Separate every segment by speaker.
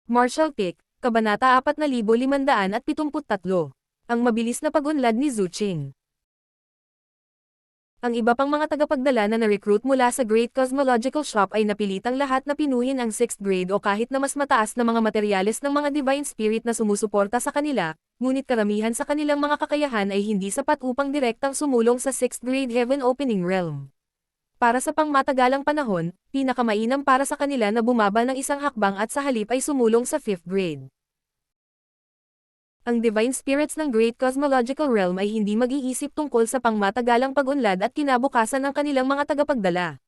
Speaker 1: Martial Pick, Kabanata 4573. Ang mabilis na pag-unlad ni Zuching. Ang iba pang mga tagapagdala na na-recruit mula sa Great Cosmological Shop ay napilitang lahat na pinuhin ang 6th grade o kahit na mas mataas na mga materyales ng mga Divine Spirit na sumusuporta sa kanila, ngunit karamihan sa kanilang mga kakayahan ay hindi sapat upang direktang sumulong sa 6th grade Heaven Opening Realm. Para sa pangmatagalang panahon, pinakamainam para sa kanila na bumaba ng isang hakbang at sa halip ay sumulong sa 5th grade. Ang Divine Spirits ng Great Cosmological Realm ay hindi mag-iisip tungkol sa pangmatagalang pag-unlad at kinabukasan ng kanilang mga tagapagdala.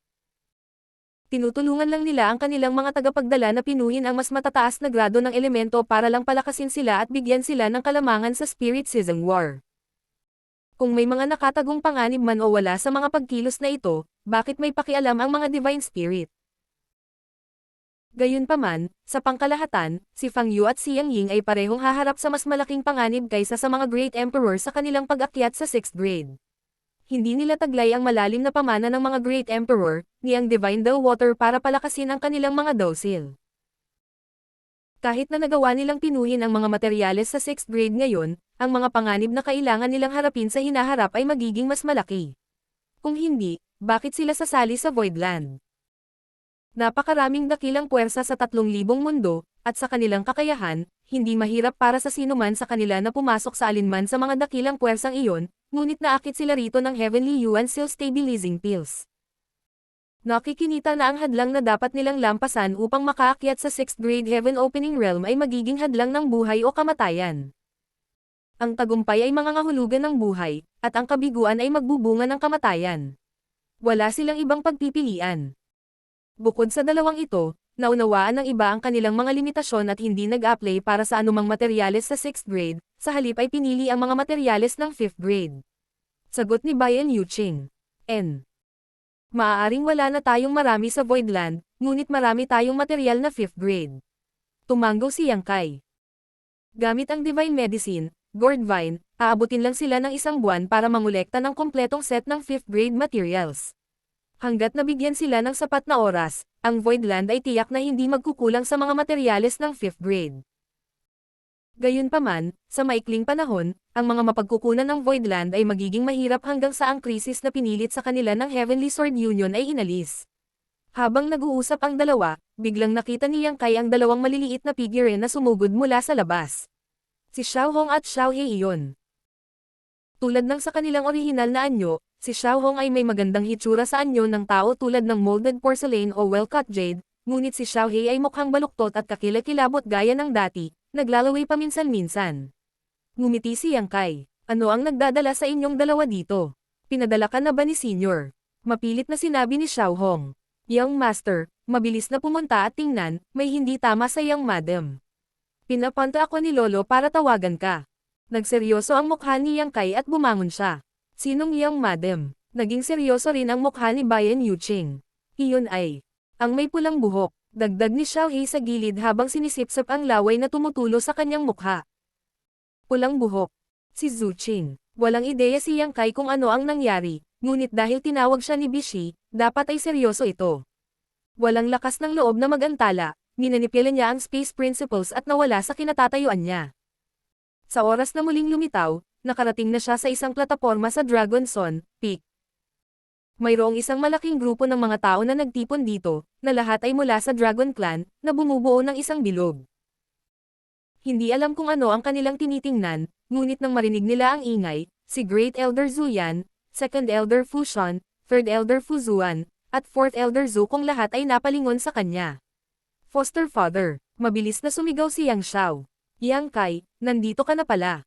Speaker 1: Tinutulungan lang nila ang kanilang mga tagapagdala na pinuhin ang mas matataas na grado ng elemento para lang palakasin sila at bigyan sila ng kalamangan sa Spirit Season War. Kung may mga nakatagong panganib man o wala sa mga pagkilos na ito, bakit may pakialam ang mga Divine Spirit? Gayunpaman, sa pangkalahatan, si Fang Yu at si Yang Ying ay parehong haharap sa mas malaking panganib kaysa sa mga Great Emperor sa kanilang pag-akyat sa 6th grade. Hindi nila taglay ang malalim na pamana ng mga Great Emperor, ni ang Divine Daw Water para palakasin ang kanilang mga docile. Kahit na nagawa nilang pinuhin ang mga materyales sa 6th grade ngayon, ang mga panganib na kailangan nilang harapin sa hinaharap ay magiging mas malaki. Kung hindi, bakit sila sasali sa Voidland? Napakaraming dakilang puwersa sa 3,000 mundo, at sa kanilang kakayahan, hindi mahirap para sa sinuman sa kanila na pumasok sa alinman sa mga dakilang puwersang iyon, ngunit naakit sila rito ng Heavenly Yuan Seal Stabilizing Pills. Nakikinita na ang hadlang na dapat nilang lampasan upang makaakyat sa 6th grade Heaven Opening Realm ay magiging hadlang ng buhay o kamatayan. Ang tagumpay ay mangangahulugan ng buhay, at ang kabiguan ay magbubunga ng kamatayan. Wala silang ibang pagpipilian. Bukod sa dalawang ito, naunawaan ng iba ang kanilang mga limitasyon at hindi nag-apply para sa anumang materyales sa 6th grade, sa halip ay pinili ang mga materyales ng 5th grade. Sagot ni Bayan Yuching. N. Maaaring wala na tayong marami sa Voidland, ngunit marami tayong materyal na 5th grade. Tumanggo si Yang Kai. Gamit ang Divine Medicine, Gourdvine, aabutin lang sila ng isang buwan para mangolekta ng kompletong set ng 5th grade materials. Hanggat nabigyan sila ng sapat na oras, ang Voidland ay tiyak na hindi magkukulang sa mga materyales ng 5th grade. Gayunpaman, sa maikling panahon, ang mga mapagkukunan ng Voidland ay magiging mahirap hanggang sa ang krisis na pinilit sa kanila ng Heavenly Sword Union ay inalis. Habang nag-uusap ang dalawa, biglang nakita ni Yang Kai ang dalawang maliliit na figure na sumugod mula sa labas. Si Xiao Hong at Xiao He iyon. Tulad ng sa kanilang orihinal na anyo, si Xiao Hong ay may magandang hitsura sa anyo ng tao tulad ng molded porcelain o well-cut jade, ngunit si Xiao He ay mukhang baluktot at kakilakilabot gaya ng dati, naglalaway paminsan-minsan. Ngumiti si Yang Kai. Ano ang nagdadala sa inyong dalawa dito? Pinadala ka na ba ni Senior? Mapilit na sinabi ni Xiao Hong. Young Master, mabilis na pumunta at tingnan, may hindi tama sa Young Madam. Pinapunta ako ni Lolo para tawagan ka. Nagseryoso ang mukha ni Yang Kai at bumangon siya. Sinong Young Madam? Naging seryoso rin ang mukha ni Bayan Yuching. Iyon ay ang may pulang buhok, dagdag ni Xiao He sa gilid habang sinisipsap ang laway na tumutulo sa kanyang mukha. Pulang buhok. Si Zuching. Walang ideya si Yang Kai kung ano ang nangyari, ngunit dahil tinawag siya ni Bishi, dapat ay seryoso ito. Walang lakas ng loob na mag-antala, minanipila niya ang space principles at nawala sa kinatatayuan niya. Sa oras na muling lumitaw, nakarating na siya sa isang plataporma sa Dragon Sun Peak. Mayroong isang malaking grupo ng mga tao na nagtipon dito, na lahat ay mula sa Dragon Clan, na bumubuo ng isang bilog. Hindi alam kung ano ang kanilang tinitingnan, ngunit nang marinig nila ang ingay, si Great Elder Zuyan, Second Elder Fushan, Third Elder Fuzuan, at Fourth Elder Zhu kung lahat ay napalingon sa kanya. Foster Father, mabilis na sumigaw si Yang Xiao. Yang Kai, nandito ka na pala.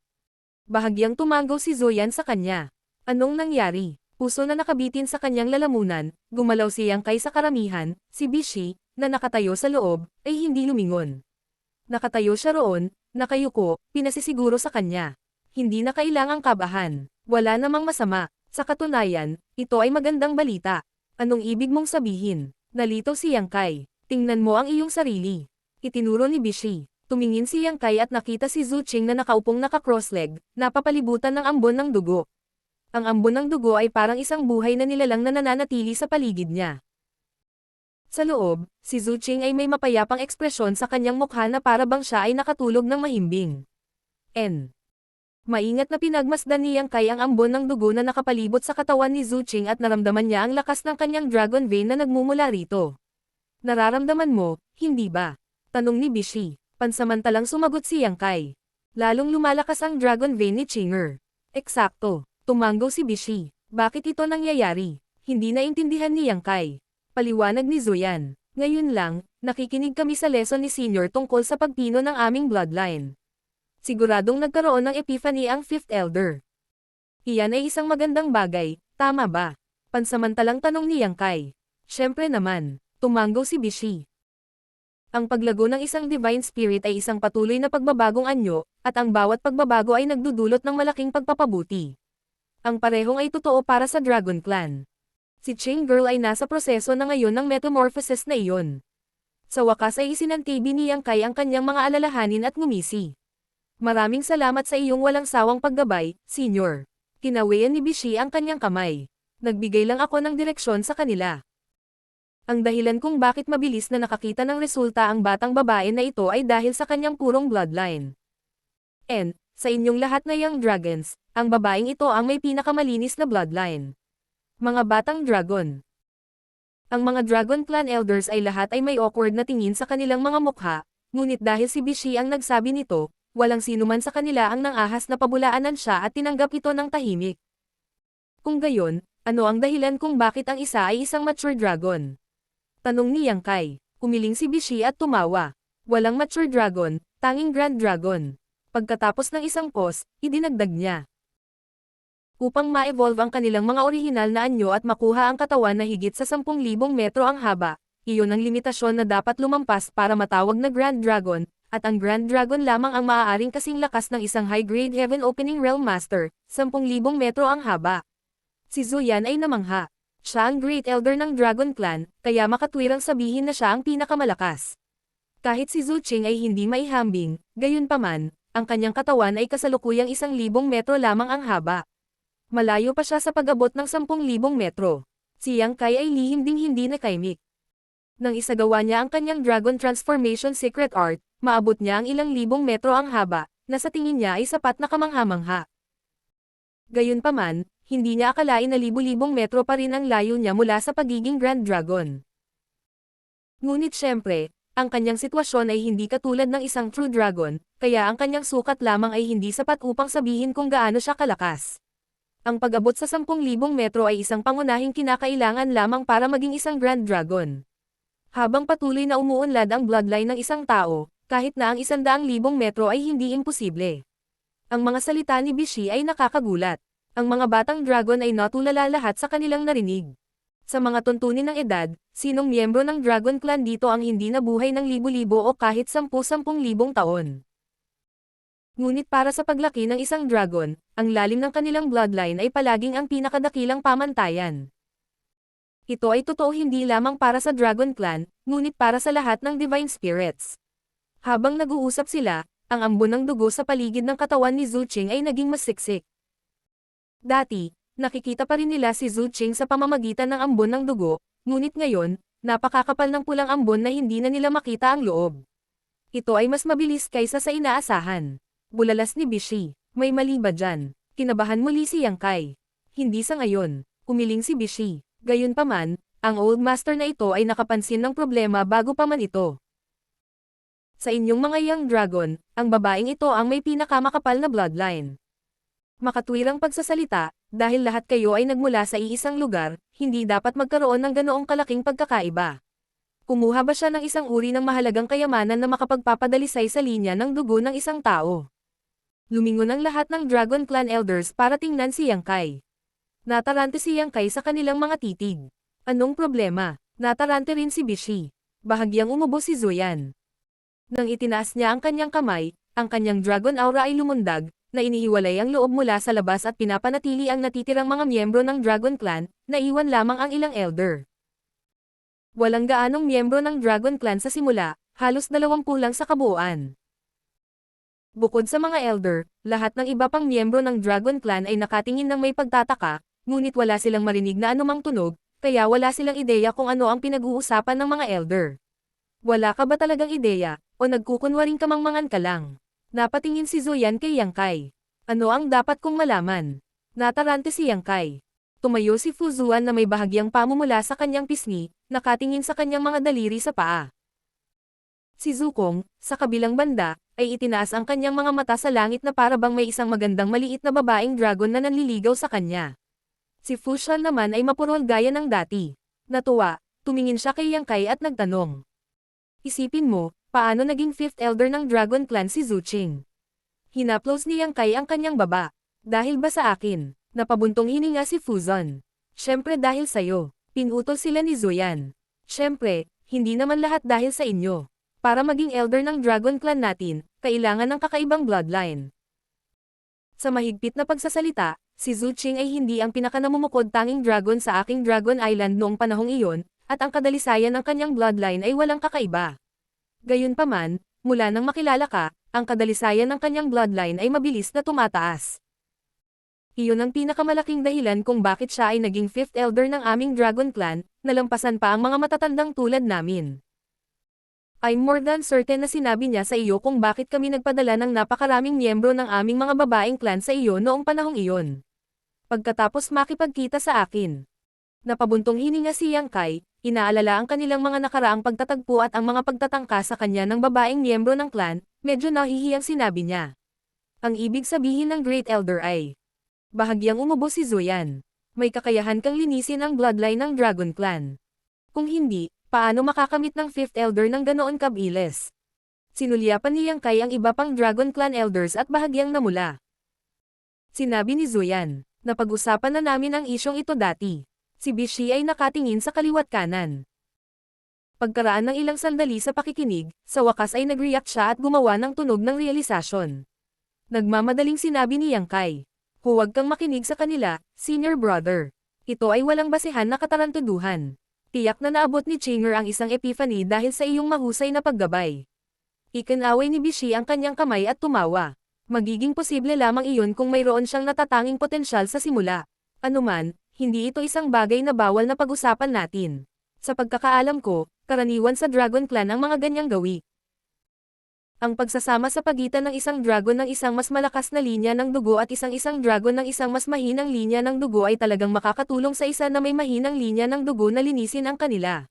Speaker 1: Bahagyang tumanggaw si Zuyan sa kanya. Anong nangyari? Puso na nakabitin sa kanyang lalamunan, gumalaw si Yang Kai sa karamihan, si Bishi, na nakatayo sa loob, ay hindi lumingon. Nakatayo siya roon, nakayuko, pinasisiguro sa kanya. Hindi na kailangang kabahan. Wala namang masama. Sa katunayan, ito ay magandang balita. Anong ibig mong sabihin? Nalito si Yang Kai. Tingnan mo ang iyong sarili. Itinuro ni Bishi. Tumingin si Yang Kai at nakita si Zuching na nakaupong naka-cross-leg, napapalibutan ng ambon ng dugo. Ang ambon ng dugo ay parang isang buhay na nilalang na nananatili sa paligid niya. Sa loob, si Zhu Qing ay may mapayapang ekspresyon sa kanyang mukha na para bang siya ay nakatulog ng mahimbing. Maingat na pinagmasdan ni Yang Kai ang ambon ng dugo na nakapalibot sa katawan ni Zhu Qing at naramdaman niya ang lakas ng kanyang dragon vein na nagmumula rito. Nararamdaman mo, hindi ba? Tanong ni Bishi. Pansamantalang sumagot si Yang Kai. Lalong lumalakas ang dragon vein ni Qinger. Eksakto. Tumanggo si Bishi. Bakit ito nangyayari? Hindi naintindihan ni Yang Kai. Paliwanag ni Zuyan. Ngayon lang, nakikinig kami sa lesson ni Senior tungkol sa pagpino ng aming bloodline. Siguradong nagkaroon ng epiphany ang Fifth Elder. Iyan ay isang magandang bagay, tama ba? Pansamantalang tanong ni Yang Kai. Siyempre naman, tumanggo si Bishi. Ang paglago ng isang divine spirit ay isang patuloy na pagbabagong anyo, at ang bawat pagbabago ay nagdudulot ng malaking pagpapabuti. Ang parehong ay totoo para sa Dragon Clan. Si Qing Girl ay nasa proseso na ngayon ng metamorphosis na iyon. Sa wakas ay isinantibi ni Yang Kai ang kanyang mga alalahanin at ngumisi. Maraming salamat sa iyong walang sawang paggabay, Senior. Kinawian ni Bishi ang kanyang kamay. Nagbigay lang ako ng direksyon sa kanila. Ang dahilan kung bakit mabilis na nakakita ng resulta ang batang babae na ito ay dahil sa kanyang purong bloodline. Sa inyong lahat na young dragons, ang babaeng ito ang may pinakamalinis na bloodline. Mga batang dragon. Ang mga Dragon Clan Elders ay lahat ay may awkward na tingin sa kanilang mga mukha, ngunit dahil si Bishi ang nagsabi nito, walang sinuman sa kanila ang nangahas na pabulaanan siya at tinanggap ito ng tahimik. Kung gayon, ano ang dahilan kung bakit ang isa ay isang mature dragon? Tanong ni Yang Kai. Kumiling si Bishi at tumawa. Walang mature dragon, tanging grand dragon. Pagkatapos ng isang pause, idinagdag niya. Upang ma-evolve ang kanilang mga orihinal na anyo at makuha ang katawan na higit sa 10,000 metro ang haba, iyon ang limitasyon na dapat lumampas para matawag na Grand Dragon, at ang Grand Dragon lamang ang maaaring kasing lakas ng isang high-grade Heaven Opening Realm Master, 10,000 metro ang haba. Si Zuyan ay namangha. Siya ang Great Elder ng Dragon Clan, kaya makatwirang sabihin na siya ang pinakamalakas. Kahit si Zhu Qing ay hindi maihambing, gayunpaman, ang kanyang katawan ay kasalukuyang 1,000 metro lamang ang haba. Malayo pa siya sa pag-abot ng 10,000 metro. Si Yang Kai ay lihim ding hindi nakaimik. Nang isagawa niya ang kanyang Dragon Transformation Secret Art, maabot niya ang ilang libong metro ang haba, na sa tingin niya ay sapat na kamangha-mangha. Gayunpaman, hindi niya akalain na libu-libong metro pa rin ang layo niya mula sa pagiging Grand Dragon. Ngunit syempre, ang kanyang sitwasyon ay hindi katulad ng isang True Dragon, kaya ang kanyang sukat lamang ay hindi sapat upang sabihin kung gaano siya kalakas. Ang pag-abot sa 10,000 metro ay isang pangunahing kinakailangan lamang para maging isang Grand Dragon. Habang patuloy na umuunlad ang bloodline ng isang tao, kahit na ang 100,000 metro ay hindi imposible. Ang mga salita ni Bishi ay nakakagulat. Ang mga batang dragon ay natulala lahat sa kanilang narinig. Sa mga tuntunin ng edad, sinong miyembro ng Dragon Clan dito ang hindi nabuhay ng libu-libo o kahit 10,000 taon? Ngunit para sa paglaki ng isang dragon, ang lalim ng kanilang bloodline ay palaging ang pinakadakilang pamantayan. Ito ay totoo hindi lamang para sa Dragon Clan, ngunit para sa lahat ng Divine Spirits. Habang nag-uusap sila, ang ambon ng dugo sa paligid ng katawan ni Zhu Qing ay naging mas siksik. Dati, nakikita pa rin nila si Zhu Qing sa pamamagitan ng ambon ng dugo, ngunit ngayon, napakakapal ng pulang ambon na hindi na nila makita ang loob. Ito ay mas mabilis kaysa sa inaasahan. Bulalas ni Bishi. May mali ba dyan? Kinabahan muli si Yang Kai. Hindi sa ngayon. Kumiling si Bishi. Gayunpaman, ang Old Master na ito ay nakapansin ng problema bago pa man ito. Sa inyong mga young dragon, ang babaeng ito ang may pinakamakapal na bloodline. Makatwirang pagsasalita, dahil lahat kayo ay nagmula sa iisang lugar, hindi dapat magkaroon ng ganoong kalaking pagkakaiba. Kumuha ba siya ng isang uri ng mahalagang kayamanan na makapagpapadalisay sa linya ng dugo ng isang tao? Lumingon ang lahat ng Dragon Clan Elders para tingnan si Yang Kai. Natarante si Yang Kai sa kanilang mga titig. Anong problema? Natarante rin si Bishi. Bahagyang umubo si Zuyan. Nang itinaas niya ang kanyang kamay, ang kanyang dragon aura ay lumundag, na inihiwalay ang loob mula sa labas at pinapanatili ang natitirang mga miyembro ng Dragon Clan, na iwan lamang ang ilang elder. Walang gaanong miyembro ng Dragon Clan sa simula, halos 20 lang sa kabuuan. Bukod sa mga elder, lahat ng iba pang miyembro ng Dragon Clan ay nakatingin ng may pagtataka, ngunit wala silang marinig na anumang tunog, kaya wala silang ideya kung ano ang pinag-uusapan ng mga elder. Wala ka ba talagang ideya, o nagkukunwaring kamangmangan ka lang? Napatingin si Zoyan kay Yang Kai. Ano ang dapat kong malaman? Natarante si Yang Kai. Tumayo si Fuzuan na may bahagyang pamumula sa kanyang pisngi, nakatingin sa kanyang mga daliri sa paa. Si Zukong, sa kabilang banda, ay itinaas ang kanyang mga mata sa langit na para bang may isang magandang maliit na babaeng dragon na nanliligaw sa kanya. Si Fushan naman ay mapurol gaya ng dati. Natuwa, tumingin siya kay Yang Kai at nagtanong. Isipin mo, paano naging 5th elder ng Dragon Clan si Zuching? Hinaplos ni Yang Kai ang kanyang baba. Dahil ba sa akin? Napabuntong hininga si Fuzon. Siyempre dahil sa'yo. Pinutol sila ni Zoyan. Siyempre, hindi naman lahat dahil sa inyo. Para maging elder ng Dragon Clan natin, kailangan ng kakaibang bloodline. Sa mahigpit na pagsasalita, si Zuching ay hindi ang pinakanamumukod tanging dragon sa aking Dragon Island noong panahong iyon, at ang kadalisayan ng kanyang bloodline ay walang kakaiba. Gayunpaman, mula nang makilala ka, ang kadalisayan ng kanyang bloodline ay mabilis na tumataas. Iyon ang pinakamalaking dahilan kung bakit siya ay naging 5th elder ng aming Dragon Clan, nalampasan pa ang mga matatandang tulad namin. I'm more than certain na sinabi niya sa iyo kung bakit kami nagpadala ng napakaraming miyembro ng aming mga babaeng clan sa iyo noong panahong iyon. Pagkatapos makipagkita sa akin. Napabuntong hininga si Yang Kai, inaalala ang kanilang mga nakaraang pagtatagpo at ang mga pagtatangka sa kanya ng babaeng miyembro ng clan, medyo nahihiyang sinabi niya. Ang ibig sabihin ng Great Elder ay, bahagyang umubo si Zoyan. May kakayahan kang linisin ang bloodline ng Dragon Clan. Kung hindi, paano makakamit ng 5th elder ng ganoon kabilis? Sinulyapan ni Yang Kai ang iba pang Dragon Clan elders at bahagyang namula. Sinabi ni Zoyan, napag-usapan na namin ang isyong ito dati. Si Bishi ay nakatingin sa kaliwat kanan. Pagkaraan ng ilang sandali sa pakikinig, sa wakas ay nag-react siya at gumawa ng tunog ng realisasyon. Nagmamadaling sinabi ni Yang Kai, huwag kang makinig sa kanila, senior brother. Ito ay walang basehan na katarantaduhan. Tiyak na naabot ni Chinger ang isang epiphany dahil sa iyong mahusay na paggabay. Ikinaway ni Bishi ang kanyang kamay at tumawa. Magiging posible lamang iyon kung mayroon siyang natatanging potensyal sa simula. Anuman, hindi ito isang bagay na bawal na pag-usapan natin. Sa pagkakaalam ko, karaniwan sa Dragon Clan ang mga ganyang gawi. Ang pagsasama sa pagitan ng isang dragon ng isang mas malakas na linya ng dugo at isang dragon ng isang mas mahinang linya ng dugo ay talagang makakatulong sa isa na may mahinang linya ng dugo na linisin ang kanila.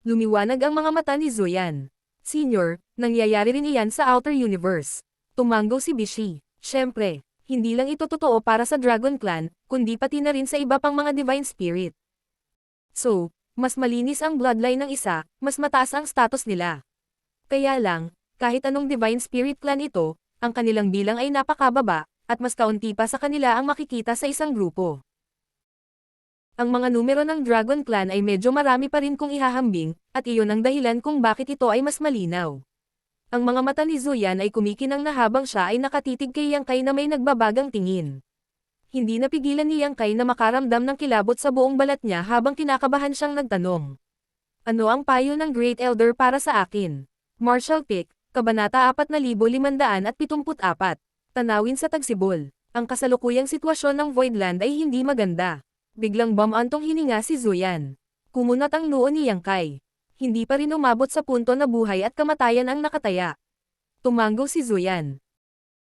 Speaker 1: Lumiwanag ang mga mata ni Zoyan. Senior, nangyayari rin iyan sa Outer Universe. Tumanggo si Bishi. Siyempre, hindi lang ito totoo para sa Dragon Clan, kundi pati na rin sa iba pang mga Divine Spirit. So, mas malinis ang bloodline ng isa, mas mataas ang status nila. Kaya lang, kahit anong Divine Spirit Clan ito, ang kanilang bilang ay napakababa, at mas kaunti pa sa kanila ang makikita sa isang grupo. Ang mga numero ng Dragon Clan ay medyo marami pa rin kung ihahambing, at iyon ang dahilan kung bakit ito ay mas malinaw. Ang mga mata ni Zoyan ay kumikinang na habang siya ay nakatitig kay Yang Kai na may nagbabagang tingin. Hindi napigilan ni Yang Kai na makaramdam ng kilabot sa buong balat niya habang kinakabahan siyang nagtanong. Ano ang payo ng Great Elder para sa akin? Martial Pick, Kabanata 4574. Tanawin sa tagsibol. Ang kasalukuyang sitwasyon ng Voidland ay hindi maganda. Biglang bumantong hininga si Zoyan. Kumunat ang noo ni Yang Kai. Hindi pa rin umabot sa punto na buhay at kamatayan ang nakataya. Tumanggo si Zoyan.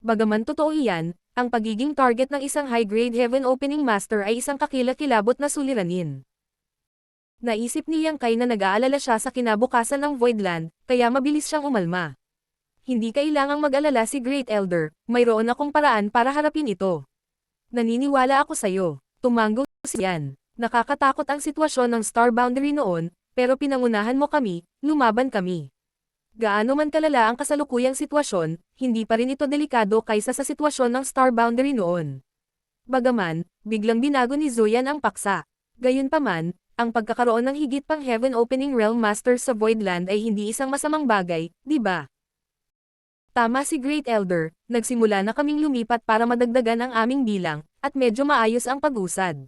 Speaker 1: Bagaman totoo iyan, ang pagiging target ng isang high-grade Heaven Opening Master ay isang kakilakilabot na suliranin. Naisip ni Yang Kai na nag-aalala siya sa kinabukasan ng Voidland, kaya mabilis siyang umalma. Hindi kailangang mag-alala si Great Elder, mayroon akong paraan para harapin ito. Naniniwala ako sa'yo. Tumanggo si Yan. Nakakatakot ang sitwasyon ng Star Boundary noon, pero pinangunahan mo kami, lumaban kami. Gaano man kalala ang kasalukuyang sitwasyon, hindi pa rin ito delikado kaysa sa sitwasyon ng Star Boundary noon. Bagaman, biglang binago ni Zoyan ang paksa. Gayunpaman, ang pagkakaroon ng higit pang Heaven Opening Realm Masters sa Voidland ay hindi isang masamang bagay, di ba? Tama si Great Elder, nagsimula na kaming lumipat para madagdagan ang aming bilang, at medyo maayos ang pag-usad.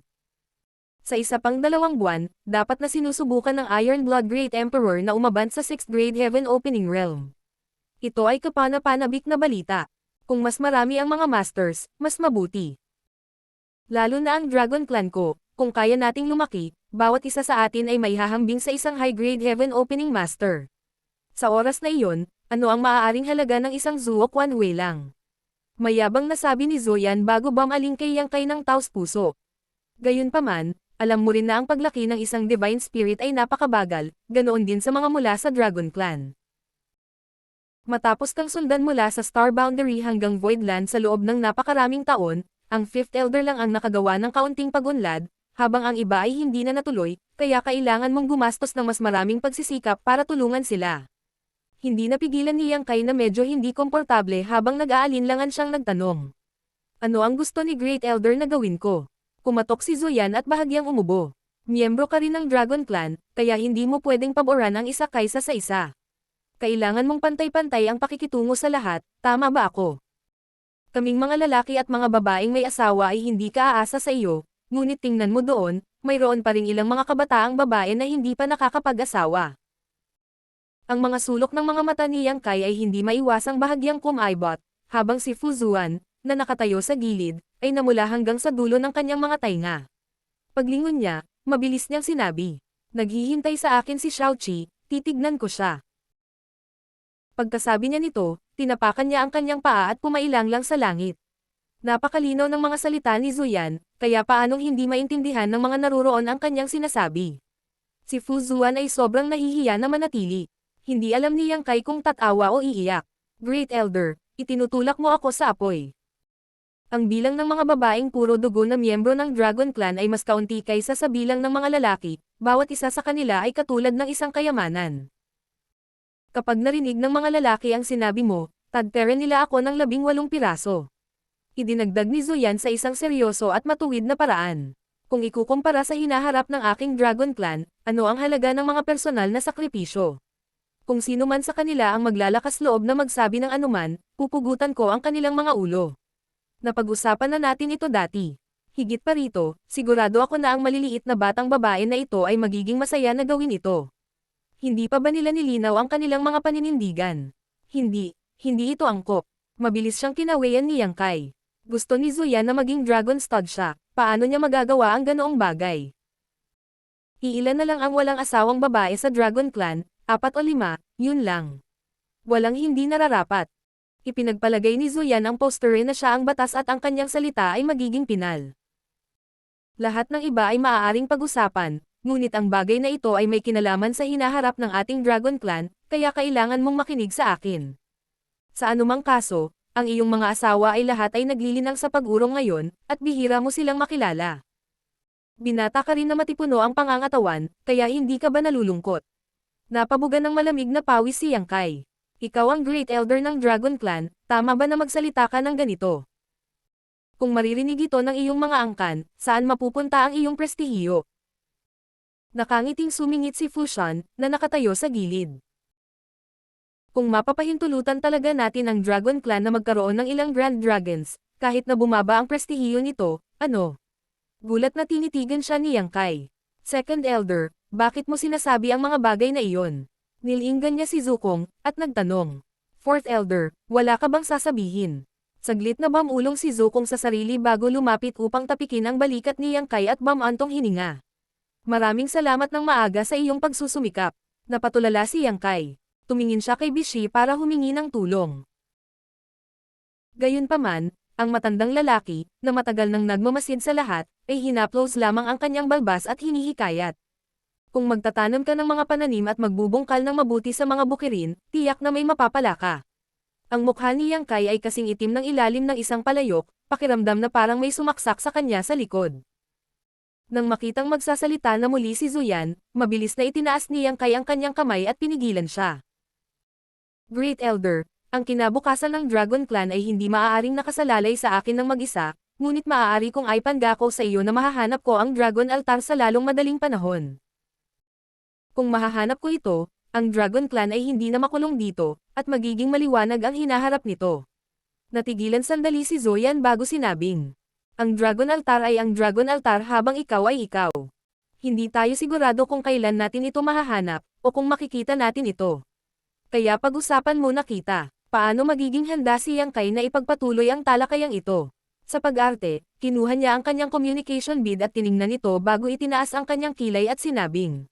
Speaker 1: Sa isa pang 2 buwan, dapat na sinusubukan ng Iron Blood Great Emperor na umabant sa 6th grade Heaven Opening Realm. Ito ay kapana-panabik na balita. Kung mas marami ang mga masters, mas mabuti. Lalo na ang Dragon Clan ko, kung kaya nating lumaki, bawat isa sa atin ay may hahambing sa isang high-grade Heaven Opening Master. Sa oras na iyon, ano ang maaaring halaga ng isang Zuok One Way lang? Mayabang na sabi ni Zoyan bago bumaling kay Yang Kai ng taos puso. Gayunpaman, alam mo rin na ang paglaki ng isang Divine Spirit ay napakabagal, ganoon din sa mga mula sa Dragon Clan. Matapos kang sundan mula sa Star Boundary hanggang Voidland sa loob ng napakaraming taon, ang Fifth Elder lang ang nakagawa ng kaunting pagunlad, habang ang iba ay hindi na natuloy, kaya kailangan mong gumastos ng mas maraming pagsisikap para tulungan sila. Hindi napigilan ni Yang Kai na medyo hindi komportable habang nag-aalinlangan siyang nagtanong. Ano ang gusto ni Great Elder na gawin ko? Kumatok si Zoyan at bahagyang umubo. Miyembro ka rin ng Dragon Clan, kaya hindi mo pwedeng paboran ang isa kaysa sa isa. Kailangan mong pantay-pantay ang pakikitungo sa lahat, tama ba ako? Kaming mga lalaki at mga babaeng may asawa ay hindi ka-aasa sa iyo, ngunit tingnan mo doon, mayroon pa ring ilang mga kabataang babae na hindi pa nakakapag-asawa. Ang mga sulok ng mga mata ni Yang Kai ay hindi maiwasang bahagyang kumaibot, habang si Fu Zuan, na nakatayo sa gilid, ay namula hanggang sa dulo ng kanyang mga tainga. Paglingon niya, mabilis niyang sinabi, "Naghihintay sa akin si Xiaoqi, titignan ko siya." Pagkasabi niya nito, tinapakan niya ang kanyang paa at pumailang lang sa langit. Napakalinaw ng mga salita ni Zoyan, kaya paanong hindi maintindihan ng mga naruroon ang kanyang sinasabi. Si Fu Zuan ay sobrang nahihiya na manatili. Hindi alam ni Yang Kai kung tatawa o iiyak. Great Elder, itinutulak mo ako sa apoy. Ang bilang ng mga babaeng puro dugo na miyembro ng Dragon Clan ay mas kaunti kaysa sa bilang ng mga lalaki, bawat isa sa kanila ay katulad ng isang kayamanan. Kapag narinig ng mga lalaki ang sinabi mo, tagperen nila ako ng 18 piraso. Idinagdag ni Zoyan sa isang seryoso at matuwid na paraan. Kung ikukumpara sa hinaharap ng aking Dragon Clan, ano ang halaga ng mga personal na sakripisyo? Kung sino man sa kanila ang maglalakas loob na magsabi ng anuman, pupugutan ko ang kanilang mga ulo. Napag-usapan na natin ito dati. Higit pa rito, sigurado ako na ang maliliit na batang babae na ito ay magiging masaya na gawin ito. Hindi pa ba nila nilinaw ang kanilang mga paninindigan? Hindi ito angkop. Mabilis siyang kinawayan ni Yang Kai. Gusto ni Zoyan na maging Dragon Stud siya, paano niya magagawa ang ganoong bagay? Iilan na lang ang walang asawang babae sa Dragon Clan, 4 o 5, yun lang. Walang hindi nararapat. Ipinagpalagay ni Zoyan ang poster na siya ang batas at ang kanyang salita ay magiging pinal. Lahat ng iba ay maaaring pag-usapan, ngunit ang bagay na ito ay may kinalaman sa hinaharap ng ating Dragon Clan, kaya kailangan mong makinig sa akin. Sa anumang kaso, ang iyong mga asawa ay lahat ay naglilinang sa pag-urong ngayon, at bihira mo silang makilala. Binata ka rin na matipuno ang pangangatawan, kaya hindi ka ba nalulungkot? Napabugan ng malamig na pawis si Yang Kai. Ikaw ang Great Elder ng Dragon Clan, tama ba na magsalita ka ng ganito? Kung maririnig ito ng iyong mga angkan, saan mapupunta ang iyong prestihiyo? Nakangiting sumingit si Fushan, na nakatayo sa gilid. Kung mapapahintulutan talaga natin ang Dragon Clan na magkaroon ng ilang Grand Dragons, kahit na bumaba ang prestihiyo nito, ano? Gulat na tinitigan siya ni Yang Kai. Second Elder, bakit mo sinasabi ang mga bagay na iyon? Nilinggan niya si Zukong, at nagtanong. Fourth Elder, wala ka bang sasabihin? Saglit na bamulong si Zukong sa sarili bago lumapit upang tapikin ang balikat ni Yang Kai at bamantong hininga. Maraming salamat ng maaga sa iyong pagsusumikap. Napatulala si Yang Kai. Tumingin siya kay Bishi para humingi ng tulong. Gayunpaman, ang matandang lalaki, na matagal nang nagmamasid sa lahat, ay hinaplos lamang ang kanyang balbas at hinihikayat. Kung magtatanam ka ng mga pananim at magbubungkal ng mabuti sa mga bukirin, tiyak na may mapapala ka. Ang mukha ni Yang Kai ay kasing itim ng ilalim ng isang palayok, pakiramdam na parang may sumaksak sa kanya sa likod. Nang makitang magsasalita na muli si Zoyan, mabilis na itinaas ni Yang Kai ang kanyang kamay at pinigilan siya. Great Elder, ang kinabukasan ng Dragon Clan ay hindi maaaring nakasalalay sa akin ng mag-isa, ngunit maaari kong ipangako sa iyo na mahahanap ko ang Dragon Altar sa lalong madaling panahon. Kung mahahanap ko ito, ang Dragon Clan ay hindi na makulong dito, at magiging maliwanag ang hinaharap nito. Natigilan sandali si Zoyan bago sinabing, ang Dragon Altar ay ang Dragon Altar habang ikaw ay ikaw. Hindi tayo sigurado kung kailan natin ito mahahanap, o kung makikita natin ito. Kaya pag-usapan muna kita, paano magiging handa si Yang Kai na ipagpatuloy ang talakayang ito? Sa pag-arte, kinuha niya ang kanyang communication bead at tiningnan ito bago itinaas ang kanyang kilay at sinabing,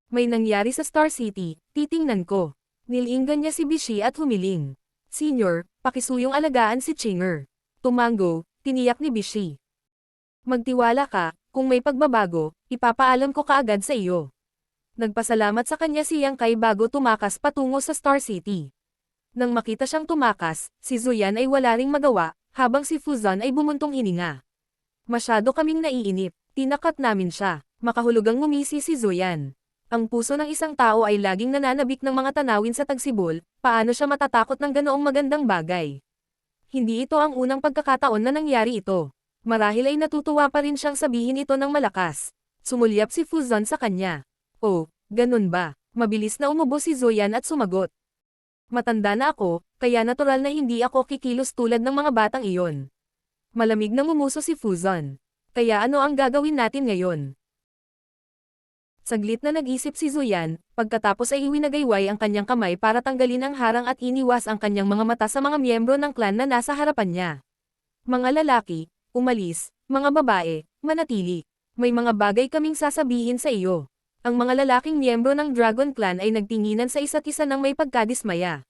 Speaker 1: "May nangyari sa Star City, titingnan ko." Nilinggan niya si Bishi at humiling, "Senior, pakisuyong alagaan si Chinger." Tumango, tiniyak ni Bishi. "Magtiwala ka, kung may pagbabago, ipapaalam ko kaagad sa iyo." Nagpasalamat sa kanya si Yang Kai bago tumakas patungo sa Star City. Nang makita siyang tumakas, si Zuyan ay wala ring magawa, habang si Fuzan ay bumuntong hininga. "Masyado kaming naiinip, tinakat namin siya." Makahulugang ngumisi si Zuyan. Ang puso ng isang tao ay laging nananabik ng mga tanawin sa tagsibol, paano siya matatakot ng ganoong magandang bagay? Hindi ito ang unang pagkakataon na nangyari ito. Marahil ay natutuwa pa rin siyang sabihin ito ng malakas. Sumulyap si Fuzan sa kanya. "Oh, ganun ba?" Mabilis na umubo si Zuyan at sumagot. "Matanda na ako, kaya natural na hindi ako kikilos tulad ng mga batang iyon." Malamig na ngumuso si Fuzan. "Kaya ano ang gagawin natin ngayon?" Saglit na nag-isip si Zuyan, pagkatapos ay iwinagayway ang kanyang kamay para tanggalin ang harang at iniwas ang kanyang mga mata sa mga miyembro ng clan na nasa harapan niya. "Mga lalaki, umalis, mga babae, manatili. May mga bagay kaming sasabihin sa iyo." Ang mga lalaking miyembro ng Dragon Clan ay nagtinginan sa isa't isa ng may pagkadismaya.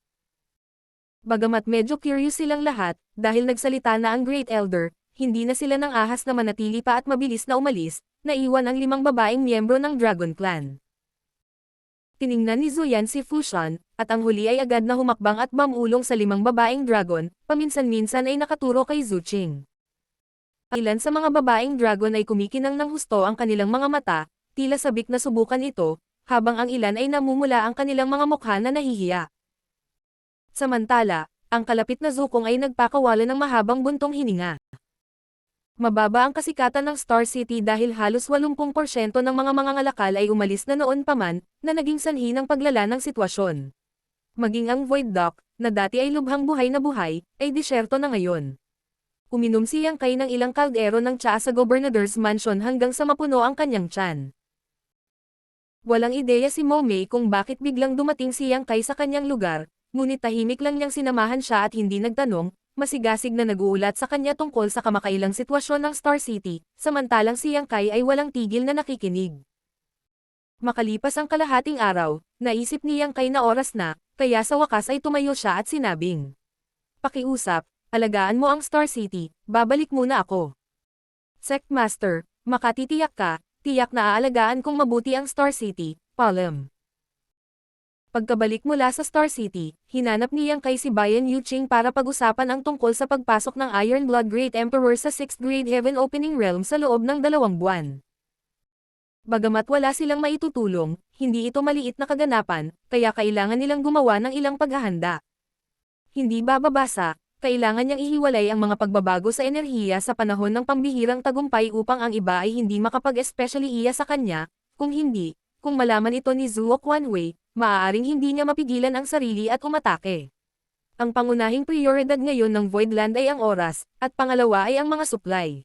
Speaker 1: Bagamat medyo curious silang lahat, dahil nagsalita na ang Great Elder, hindi na sila nang ahas na manatili pa at mabilis na umalis, naiwan ang 5 babaeng miyembro ng Dragon Clan. Tiningnan ni Zuyan si Fushan, at ang huli ay agad na humakbang at mamulong sa 5 babaeng dragon, paminsan-minsan ay nakaturo kay Zuching. Ang ilan sa mga babaeng dragon ay kumikinang ng husto ang kanilang mga mata, tila sabik na subukan ito, habang ang ilan ay namumula ang kanilang mga mukha na nahihiya. Samantala, ang kalapit na Zukong ay nagpakawala ng mahabang buntong hininga. Mababa ang kasikatan ng Star City dahil halos 80% ng mga mangangalakal ay umalis na noon pa man, na naging sanhi ng paglala ng sitwasyon. Maging ang Void Dock, na dati ay lubhang buhay na buhay, ay disyerto na ngayon. Uminom si Yang Kai ng ilang kaldero ng tsaa sa Governor's Mansion hanggang sa mapuno ang kanyang tiyan. Walang ideya si Mo Mei kung bakit biglang dumating si Yang Kai sa kanyang lugar, ngunit tahimik lang niyang sinamahan siya at hindi nagtanong, masigasig na nag-uulat sa kanya tungkol sa kamakailang sitwasyon ng Star City, samantalang si Yang Kai ay walang tigil na nakikinig. Makalipas ang kalahating araw, naisip ni Yang Kai na oras na, kaya sa wakas ay tumayo siya at sinabing, "Pakiusap, alagaan mo ang Star City, babalik muna ako." "Sect Master, makatitiyak ka, tiyak na aalagaan kong mabuti ang Star City, Palem." Pagkabalik mula sa Star City, hinanap ni Yang Kai si Bayan Yuching para pag-usapan ang tungkol sa pagpasok ng Iron Blood Great Emperor sa 6th Grade Heaven Opening Realm sa loob ng 2 buwan. Bagamat wala silang maitutulong, hindi ito maliit na kaganapan, kaya kailangan nilang gumawa ng ilang paghahanda. Hindi bababasa, kailangan niyang ihiwalay ang mga pagbabago sa enerhiya sa panahon ng pambihirang tagumpay upang ang iba ay hindi makapag-especially iya sa kanya, kung hindi, kung malaman ito ni Zuo Quanwei, maaaring hindi niya mapigilan ang sarili at umatake. Ang pangunahing prioridad ngayon ng Voidland ay ang oras, at pangalawa ay ang mga supply.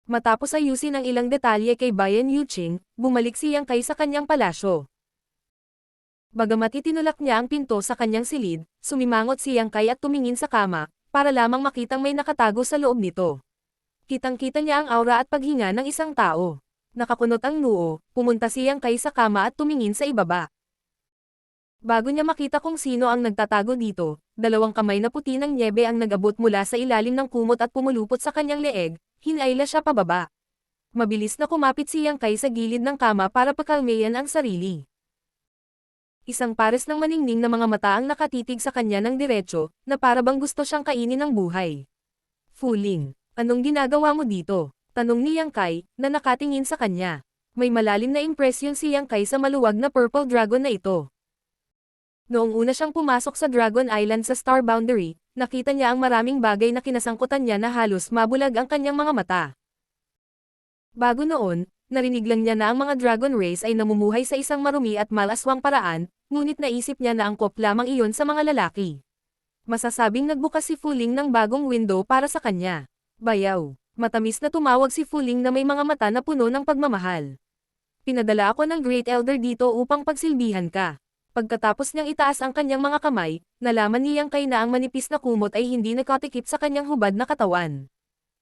Speaker 1: Matapos ayusin ang ilang detalye kay Bayan Yuching, bumalik si Yang Kai sa kanyang palasyo. Bagamat itinulak niya ang pinto sa kanyang silid, sumimangot si Yang Kai at tumingin sa kama, para lamang makitang may nakatago sa loob nito. Kitang-kita niya ang aura at paghinga ng isang tao. Nakakunot ang noo, pumunta si Yang Kai sa kama at tumingin sa ibaba. Bago niya makita kung sino ang nagtatago dito, 2 kamay na puti ng nyebe ang nag-abot mula sa ilalim ng kumot at pumulupot sa kanyang leeg, hinayla siya pababa. Mabilis na kumapit si Yang Kai sa gilid ng kama para pakalmayan ang sarili. Isang pares ng maningning na mga mata ang nakatitig sa kanya ng diretso, na para bang gusto siyang kainin ng buhay. "Fuling, anong ginagawa mo dito?" tanong ni Yang Kai, na nakatingin sa kanya. May malalim na impresyon si Yang Kai sa maluwag na purple dragon na ito. Noong una siyang pumasok sa Dragon Island sa Star Boundary, nakita niya ang maraming bagay na kinasangkutan niya na halos mabulag ang kanyang mga mata. Bago noon, narinig lang niya na ang mga Dragon Race ay namumuhay sa isang marumi at malaswang paraan, ngunit naisip niya na angkop lamang iyon sa mga lalaki. Masasabing nagbukas si Fuling ng bagong window para sa kanya. Bayaw. Matamis na tumawag si Fuling na may mga mata na puno ng pagmamahal. "Pinadala ako ng Great Elder dito upang pagsilbihan ka." Pagkatapos niyang itaas ang kanyang mga kamay, nalaman ni Yang Kai na ang manipis na kumot ay hindi nakatikip sa kanyang hubad na katawan.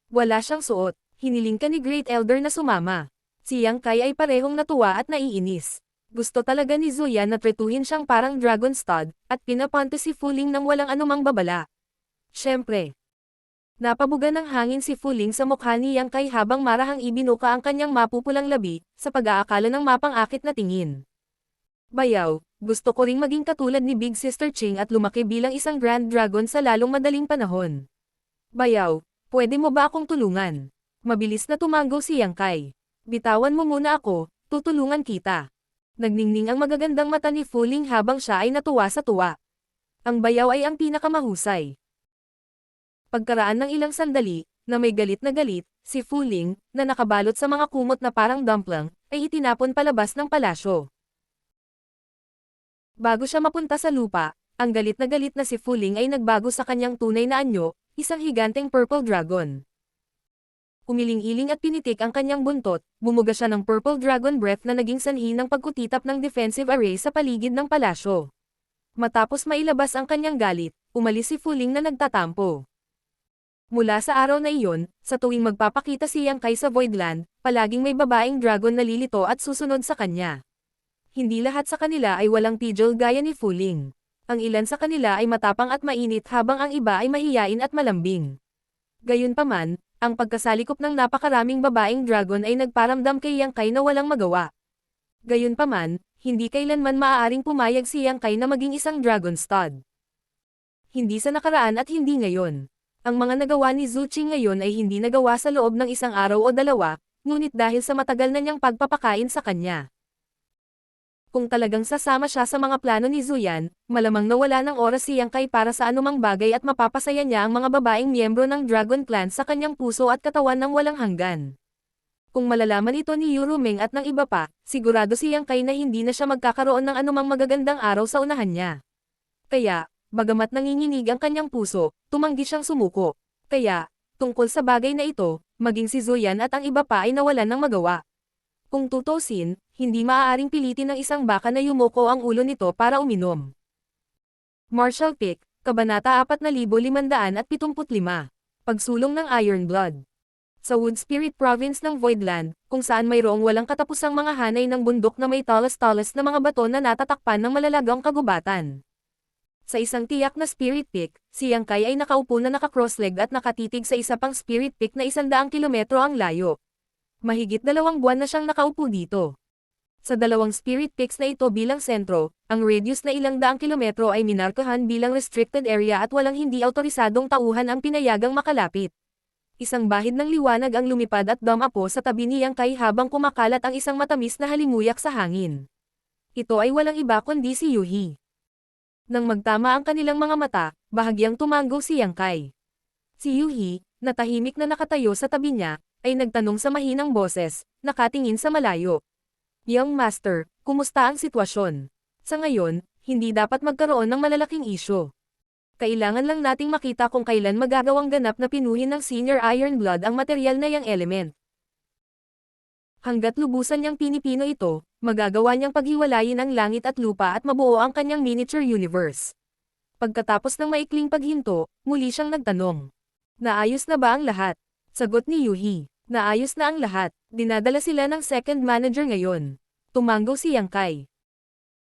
Speaker 1: Wala siyang suot. Hiniling ka ni Great Elder na sumama. Si Yang Kai ay parehong natuwa at naiinis. Gusto talaga ni Zuyan na tretuhin siyang parang dragon stud, at pinapunta si Fu Ling nang walang anumang babala. Siyempre. Napabuga ng hangin si Fu Ling sa mukha ni Yang Kai habang marahang ibinuka ang kanyang mapupulang labi, sa pag-aakala ng mapang-akit na tingin. Bayaw, gusto ko ring maging katulad ni Big Sister Ching at lumaki bilang isang Grand Dragon sa lalong madaling panahon. Bayaw, pwede mo ba akong tulungan? Mabilis na tumango si Yang Kai. Bitawan mo muna ako, tutulungan kita. Nagningning ang magagandang mata ni Fu Ling habang siya ay natuwa sa tuwa. Ang bayaw ay ang pinakamahusay. Pagkaraan ng ilang sandali, na may galit na galit, si Fu Ling, na nakabalot sa mga kumot na parang dumpling, ay itinapon palabas ng palasyo. Bago siya mapunta sa lupa, ang galit na si Fu Ling ay nagbago sa kanyang tunay na anyo, isang higanteng purple dragon. Umiling-iling at pinitik ang kanyang buntot, bumuga siya ng purple dragon breath na naging sanhi ng pagkutitap ng defensive array sa paligid ng palasyo. Matapos mailabas ang kanyang galit, umalis si Fu Ling na nagtatampo. Mula sa araw na iyon, sa tuwing magpapakita si Yang Kai sa Voidland, palaging may babaeng dragon na lilito at susunod sa kanya. Hindi lahat sa kanila ay walang tigil gaya ni Fu Ling. Ang ilan sa kanila ay matapang at mainit habang ang iba ay mahiyain at malambing. Gayunpaman, ang pagkasalikop ng napakaraming babaeng dragon ay nagparamdam kay Yang Kai na walang magawa. Gayunpaman, hindi kailanman maaaring pumayag si Yang Kai na maging isang dragon stud. Hindi sa nakaraan at hindi ngayon. Ang mga nagawa ni Zhu Qing ngayon ay hindi nagawa sa loob ng isang araw o dalawa, ngunit dahil sa matagal na niyang pagpapakain sa kanya. Kung talagang sasama siya sa mga plano ni Zuyan, malamang nawala ng oras si Yang Kai para sa anumang bagay at mapapasaya niya ang mga babaeng miyembro ng Dragon Clan sa kanyang puso at katawan ng walang hanggan. Kung malalaman ito ni Yurumeng at ng iba pa, sigurado si Yang Kai na hindi na siya magkakaroon ng anumang magagandang araw sa unahan niya. Kaya, bagamat nanginginig ang kanyang puso, tumanggi siyang sumuko. Kaya, tungkol sa bagay na ito, maging si Zuyan at ang iba pa ay nawalan ng magawa. Kung tutusin, hindi maaaring pilitin ng isang baka na yumuko ang ulo nito para uminom. Martial Pick, Kabanata 4575. Pagsulong ng Iron Blood. Sa Wood Spirit Province ng Voidland, kung saan mayroong walang katapusang mga hanay ng bundok na may talas-talas na mga bato na natatakpan ng malalagang kagubatan. Sa isang tiyak na Spirit Peak, si Yang Kai ay nakaupo na naka-cross-leg at nakatitig sa isa pang Spirit Peak na 100 kilometro ang layo. Mahigit 2 buwan na siyang nakaupo dito. Sa dalawang Spirit Peaks na ito bilang sentro, ang radius na 100 kilometro ay minarkahan bilang restricted area at walang hindi autorisadong tauhan ang pinayagang makalapit. Isang bahid ng liwanag ang lumipad at dumapo sa tabi ni Yang Kai habang kumakalat ang isang matamis na halimuyak sa hangin. Ito ay walang iba kundi si Yuhi. Nang magtama ang kanilang mga mata, bahagyang tumango si Yang Kai. Si Yuhi, na tahimik na nakatayo sa tabi niya, ay nagtanong sa mahinang boses, nakatingin sa malayo. Young Master, kumusta ang sitwasyon? Sa ngayon, hindi dapat magkaroon ng malalaking isyu. Kailangan lang nating makita kung kailan magagawang ganap na pinuhin ng Senior Iron Blood ang material na yang element. Hanggat lubusan niyang pinipino ito, magagawa niyang paghiwalayin ang langit at lupa at mabuo ang kanyang miniature universe. Pagkatapos ng maikling paghinto, muli siyang nagtanong. Naayos na ba ang lahat? Sagot ni Yuhi. Naayos na ang lahat. Dinadala sila ng second manager ngayon. Tumango si Yang Kai.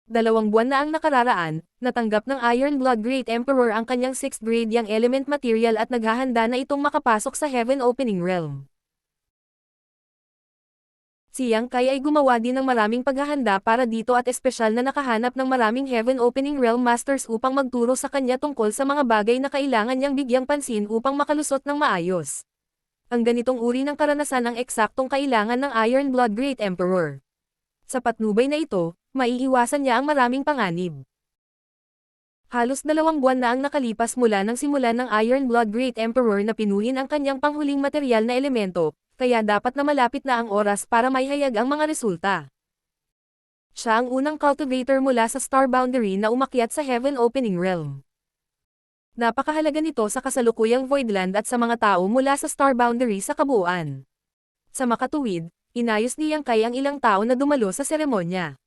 Speaker 1: 2 buwan na ang nakararaan, natanggap ng Iron Blood Great Emperor ang kanyang 6th grade yang element material at naghahanda na itong makapasok sa Heaven Opening Realm. Si Yang Kai ay gumawa din ng maraming paghahanda para dito at espesyal na nakahanap ng maraming Heaven Opening Realm Masters upang magturo sa kanya tungkol sa mga bagay na kailangan niyang bigyang pansin upang makalusot ng maayos. Ang ganitong uri ng karanasan ang eksaktong kailangan ng Iron Blood Great Emperor. Sa patnubay na ito, maiiwasan niya ang maraming panganib. Halos 2 buwan na ang nakalipas mula nang simulan ng Iron Blood Great Emperor na pinuhin ang kanyang panghuling material na elemento, kaya dapat na malapit na ang oras para maihayag ang mga resulta. Siya ang unang cultivator mula sa Star Boundary na umakyat sa Heaven Opening Realm. Napakahalaga nito sa kasalukuyang Voidland at sa mga tao mula sa Star Boundary sa kabuuan. Sa makatuwid, inayos ni Yang Kai ang ilang tao na dumalo sa seremonya.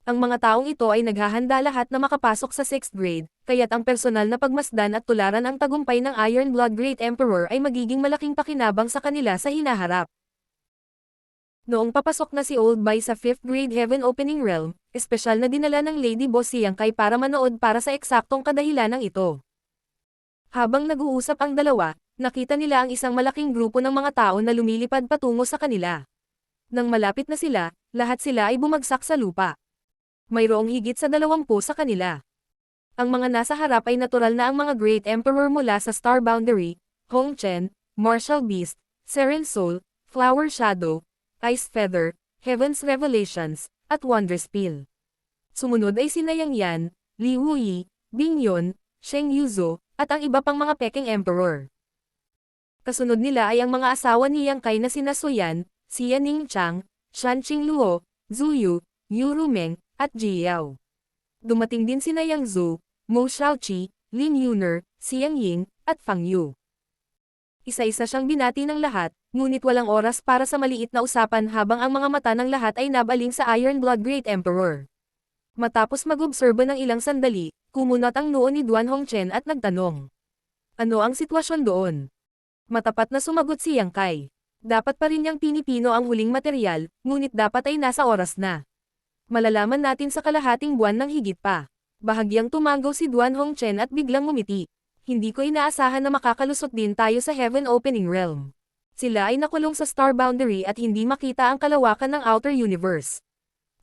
Speaker 1: Ang mga taong ito ay naghahanda lahat na makapasok sa 6th grade, kaya't ang personal na pagmasdan at tularan ang tagumpay ng Iron Blood Great Emperor ay magiging malaking pakinabang sa kanila sa hinaharap. Noong papasok na si Old Bai sa 5th grade Heaven Opening Realm, espesyal na dinala ng Lady Boss si Yang Kai para manood para sa eksaktong kadahilanang ito. Habang nag-uusap ang dalawa, nakita nila ang isang malaking grupo ng mga tao na lumilipad patungo sa kanila. Nang malapit na sila, lahat sila ay bumagsak sa lupa. Mayroong higit sa 20 sa kanila. Ang mga nasa harap ay natural na ang mga Great Emperor mula sa Star Boundary, Hong Chen, Martial Beast, Seren Soul, Flower Shadow, Ice Feather, Heaven's Revelations, at Wondrous Pill. Sumunod ay sina Yang Yan, Li Wuyi, Bing Yun, Sheng Yuzo, at ang iba pang mga Peking Emperor. Kasunod nila ay ang mga asawa ni Yang Kai na sina Suyan, Xia Ningchang, Shan Qingluo, Zhu Yu, Yu Rumeng, at Ji Yao. Dumating din sina Yang Zhu, Mo Xiaoqi, Lin Yuner, Xiang Ying, at Fang Yu. Isa-isa siyang binati ng lahat, ngunit walang oras para sa maliit na usapan habang ang mga mata ng lahat ay nabaling sa Iron Blood Great Emperor. Matapos mag-obserba ng ilang sandali, kumunat ang noo ni Duan Hongchen at nagtanong. Ano ang sitwasyon doon? Matapat na sumagot si Yang Kai. Dapat pa rin niyang pinipino ang huling material, ngunit dapat ay nasa oras na. Malalaman natin sa kalahating buwan ng higit pa. Bahagyang tumanggaw si Duan Hongchen at biglang ngumiti. Hindi ko inaasahan na makakalusot din tayo sa Heaven Opening Realm. Sila ay nakulong sa Star Boundary at hindi makita ang kalawakan ng Outer Universe.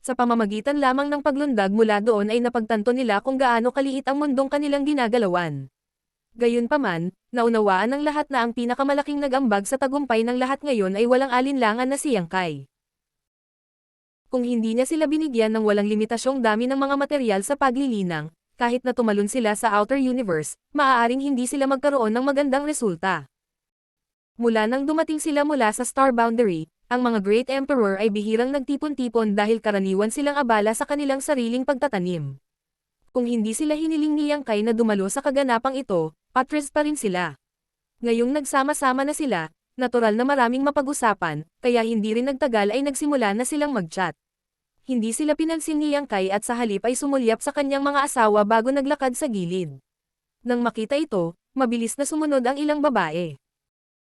Speaker 1: Sa pamamagitan lamang ng paglundag mula doon ay napagtanto nila kung gaano kaliit ang mundong kanilang ginagalawan. Gayunpaman, naunawaan ng lahat na ang pinakamalaking nag-ambag sa tagumpay ng lahat ngayon ay walang alinlangan na si Yang Kai. Kung hindi niya sila binigyan ng walang limitasyong dami ng mga material sa paglilinang, kahit na tumalon sila sa Outer Universe, maaaring hindi sila magkaroon ng magandang resulta. Mula nang dumating sila mula sa Star Boundary, ang mga Great Emperor ay bihirang nagtipon-tipon dahil karaniwan silang abala sa kanilang sariling pagtatanim. Kung hindi sila hiniling ni Yang Kai na dumalo sa kaganapang ito, patres pa rin sila. Ngayong nagsama-sama na sila, natural na maraming mapag-usapan, kaya hindi rin nagtagal ay nagsimula na silang mag-chat. Hindi sila pinansin ni Yang Kai at sa halip ay sumulyap sa kanyang mga asawa bago naglakad sa gilid. Nang makita ito, mabilis na sumunod ang ilang babae.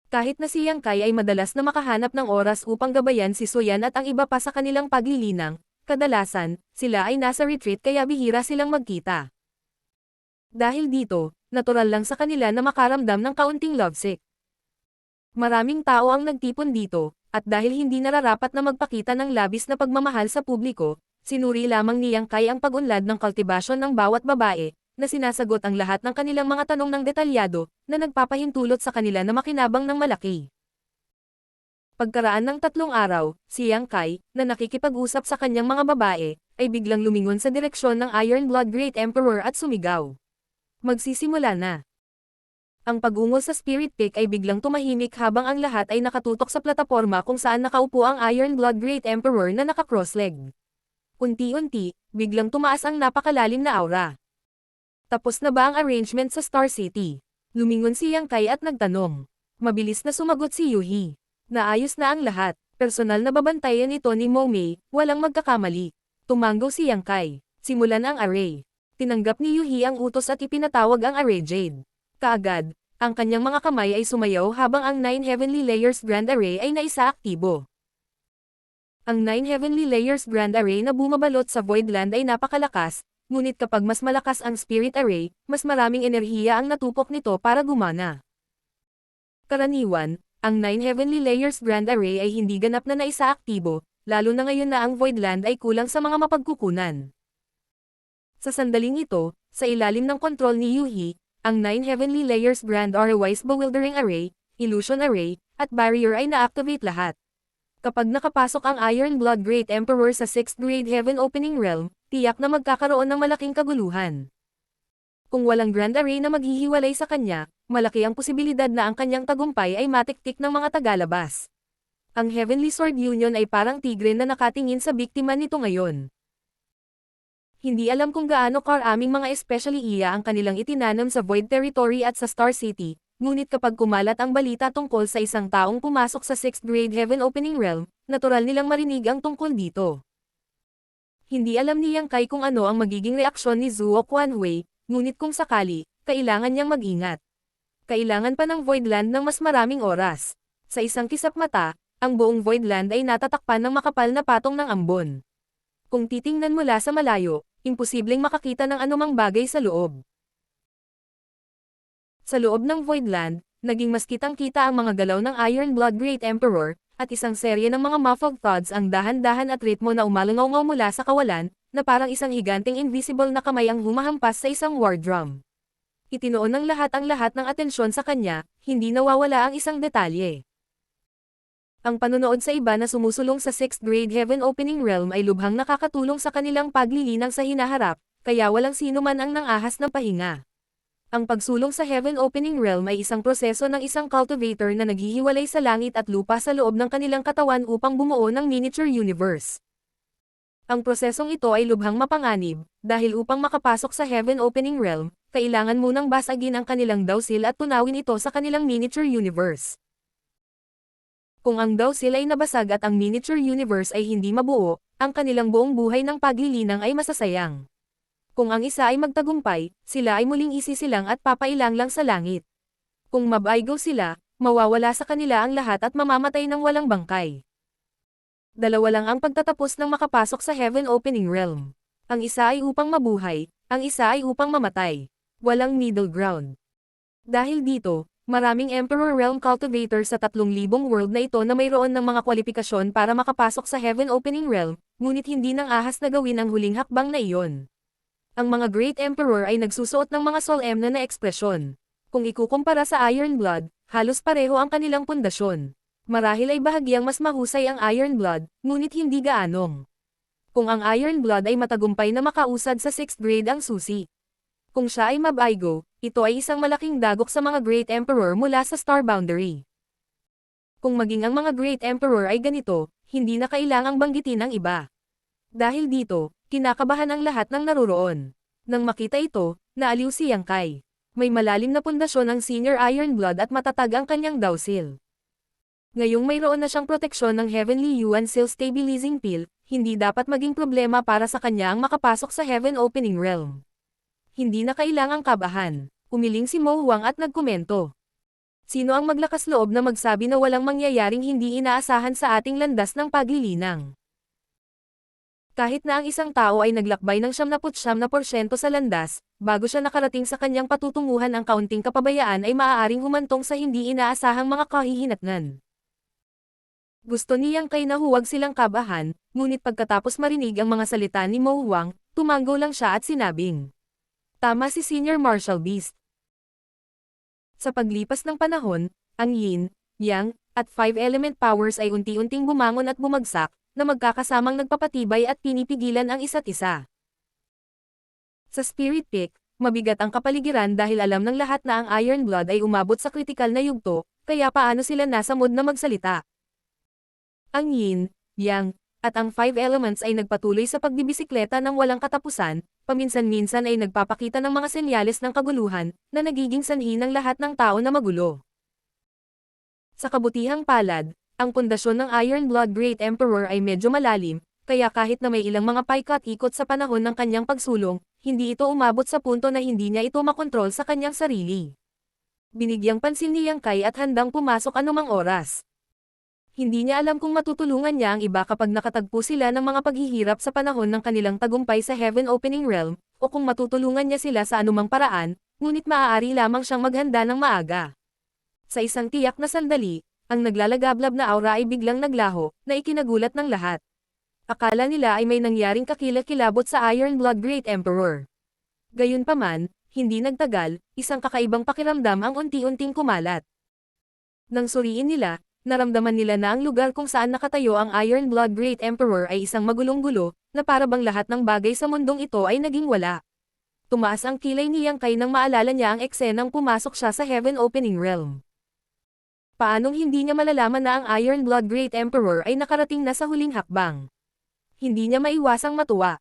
Speaker 1: Kahit na si Yang Kai ay madalas na makahanap ng oras upang gabayan si Suyan at ang iba pa sa kanilang paglilinang, kadalasan, sila ay nasa retreat kaya bihira silang magkita. Dahil dito, natural lang sa kanila na makaramdam ng kaunting lovesick. Maraming tao ang nagtipon dito, at dahil hindi nararapat na magpakita ng labis na pagmamahal sa publiko, sinuri lamang ni Yang Kai ang pag-unlad ng kultibasyon ng bawat babae, na sinasagot ang lahat ng kanilang mga tanong ng detalyado, na nagpapahintulot sa kanila na makinabang ng malaki. Pagkaraan ng 3 araw, si Yang Kai, na nakikipag-usap sa kanyang mga babae, ay biglang lumingon sa direksyon ng Iron Blood Great Emperor at sumigaw. Magsisimula na. Ang pag-ungol sa Spirit Peak ay biglang tumahimik habang ang lahat ay nakatutok sa plataporma kung saan nakaupo ang Iron Blood Great Emperor na naka-cross-leg. Unti-unti, biglang tumaas ang napakalalim na aura. Tapos na ba ang arrangement sa Star City? Lumingon si Yang Kai at nagtanong. Mabilis na sumagot si Yuhi. Naayos na ang lahat. Personal na babantayan ito ni Mo Mei, walang magkakamali. Tumanggaw si Yang Kai. Simulan ang array. Tinanggap ni Yuhi ang utos at ipinatawag ang array Jade. Kaagad, ang kanyang mga kamay ay sumayaw habang ang 9 Heavenly Layers Grand Array ay naisaaktibo. Ang 9 Heavenly Layers Grand Array na bumabalot sa Voidland ay napakalakas, ngunit kapag mas malakas ang Spirit Array, mas maraming enerhiya ang natupok nito para gumana. Karaniwan, ang 9 Heavenly Layers Grand Array ay hindi ganap na naisaaktibo, lalo na ngayon na ang Voidland ay kulang sa mga mapagkukunan. Sa sandaling ito, sa ilalim ng kontrol ni Yuhi, ang 9 Heavenly Layers Grand Array, Bewildering Array, Illusion Array, at Barrier ay na-activate lahat. Kapag nakapasok ang Iron Blood Great Emperor sa 6th grade Heaven Opening Realm, tiyak na magkakaroon ng malaking kaguluhan. Kung walang Grand Array na maghihiwalay sa kanya, malaki ang posibilidad na ang kanyang tagumpay ay matiktik ng mga tagalabas. Ang Heavenly Sword Union ay parang tigre na nakatingin sa biktima nito ngayon. Hindi alam kung gaano karaming mga especially iya ang kanilang itinanam sa Void Territory at sa Star City, ngunit kapag kumalat ang balita tungkol sa isang taong pumasok sa 6th grade Heaven Opening Realm, natural nilang marinig ang tungkol dito. Hindi alam ni Yang Kai kung ano ang magiging reaksyon ni Zuo Quanhui, ngunit kung sakali, kailangan niyang mag-ingat. Kailangan pa ng Voidland ng mas maraming oras. Sa isang kisap mata, ang buong Voidland ay natatakpan ng makapal na patong ng ambon. Kung titingnan mula sa malayo, imposibleng makakita ng anumang bagay sa loob. Sa loob ng Voidland, naging mas kitang-kita ang mga galaw ng Iron Blood Great Emperor, at isang serye ng mga muffled thuds ang dahan-dahan at ritmo na umalangaw mula sa kawalan, na parang isang higanteng invisible na kamay ang humahampas sa isang war drum. Itinoon ng lahat ng atensyon sa kanya, hindi nawawala ang isang detalye. Ang panunood sa iba na sumusulong sa 6th grade Heaven Opening Realm ay lubhang nakakatulong sa kanilang paglilinang sa hinaharap, kaya walang sino man ang nangahas ng pahinga. Ang pagsulong sa Heaven Opening Realm ay isang proseso ng isang cultivator na naghihiwalay sa langit at lupa sa loob ng kanilang katawan upang bumuo ng miniature universe. Ang prosesong ito ay lubhang mapanganib, dahil upang makapasok sa Heaven Opening Realm, kailangan munang basagin ang kanilang dawsil at tunawin ito sa kanilang miniature universe. Kung ang dawsil ay nabasag at ang miniature universe ay hindi mabuo, ang kanilang buong buhay ng paglilinang ay masasayang. Kung ang isa ay magtagumpay, sila ay muling isisilang at papailang lang sa langit. Kung mabaigo sila, mawawala sa kanila ang lahat at mamamatay ng walang bangkay. Dalawa lang ang pagtatapos ng makapasok sa Heaven Opening Realm. Ang isa ay upang mabuhay, ang isa ay upang mamatay. Walang middle ground. Dahil dito, maraming Emperor Realm Cultivator sa 3,000 world na ito na mayroon ng mga kwalifikasyon para makapasok sa Heaven Opening Realm, ngunit hindi nang ahas na gawin ang huling hakbang na iyon. Ang mga Great Emperor ay nagsusuot ng mga solemne na ekspresyon. Kung ikukumpara sa Iron Blood, halos pareho ang kanilang pundasyon. Marahil ay bahagyang mas mahusay ang Iron Blood, ngunit hindi gaanong. Kung ang Iron Blood ay matagumpay na makausad sa 6th grade ang susi. Kung siya ay mabaigo, ito ay isang malaking dagok sa mga Great Emperor mula sa Star Boundary. Kung maging ang mga Great Emperor ay ganito, hindi na kailangang banggitin ang iba. Dahil dito, kinakabahan ang lahat ng naruroon. Nang makita ito, naaliw si Yang Kai. May malalim na pundasyon ang Senior Iron Blood at matatag ang kanyang dawsil. Ngayong mayroon na siyang proteksyon ng Heavenly Yuan Seal Stabilizing Pill, hindi dapat maging problema para sa kanya ang makapasok sa Heaven Opening Realm. Hindi na kailangang kabahan. Umiling si Mo Huang at nagkomento. Sino ang maglakas loob na magsabi na walang mangyayaring hindi inaasahan sa ating landas ng paglilinang? Kahit na ang isang tao ay naglakbay ng 99% sa landas, bago siya nakarating sa kanyang patutunguhan ang kaunting kapabayaan ay maaaring humantong sa hindi inaasahang mga kahihinatnan. Gusto ni Yang Kai na huwag silang kabahan, ngunit pagkatapos marinig ang mga salita ni Mo Huang, tumanggo lang siya at sinabing, "Tama si Senior Martial Beast." Sa paglipas ng panahon, ang Yin, Yang, at 5 element powers ay unti-unting bumangon at bumagsak, na magkakasamang nagpapatibay at pinipigilan ang isa't isa. Sa Spirit Peak, mabigat ang kapaligiran dahil alam ng lahat na ang Iron Blood ay umabot sa kritikal na yugto, kaya paano sila nasa mood na magsalita. Ang Yin, Yang, at ang 5 elements ay nagpatuloy sa pagbibisikleta ng walang katapusan, paminsan-minsan ay nagpapakita ng mga senyales ng kaguluhan, na nagiging sanhi ng lahat ng tao na magulo. Sa kabutihang palad, ang pundasyon ng Iron Blood Great Emperor ay medyo malalim, kaya kahit na may ilang mga paikot-ikot sa panahon ng kanyang pagsulong, hindi ito umabot sa punto na hindi niya ito makontrol sa kanyang sarili. Binigyang pansin ni Yang Kai at handang pumasok anumang oras. Hindi niya alam kung matutulungan niya ang iba kapag nakatagpo sila ng mga paghihirap sa panahon ng kanilang tagumpay sa Heaven Opening Realm, o kung matutulungan niya sila sa anumang paraan, ngunit maaari lamang siyang maghanda ng maaga. Sa isang tiyak na sandali, ang naglalagablab na aura ay biglang naglaho, na ikinagulat ng lahat. Akala nila ay may nangyaring kakilakilabot sa Iron Blood Great Emperor. Gayunpaman, hindi nagtagal, isang kakaibang pakiramdam ang unti-unting kumalat. Nang suriin nila, naramdaman nila na ang lugar kung saan nakatayo ang Iron Blood Great Emperor ay isang magulong-gulo, na parabang lahat ng bagay sa mundong ito ay naging wala. Tumaas ang kilay ni Yang Kai nang maalala niya ang eksenang pumasok siya sa Heaven Opening Realm. Paanong hindi niya malalaman na ang Iron Blood Great Emperor ay nakarating na sa huling hakbang? Hindi niya maiwasang matuwa.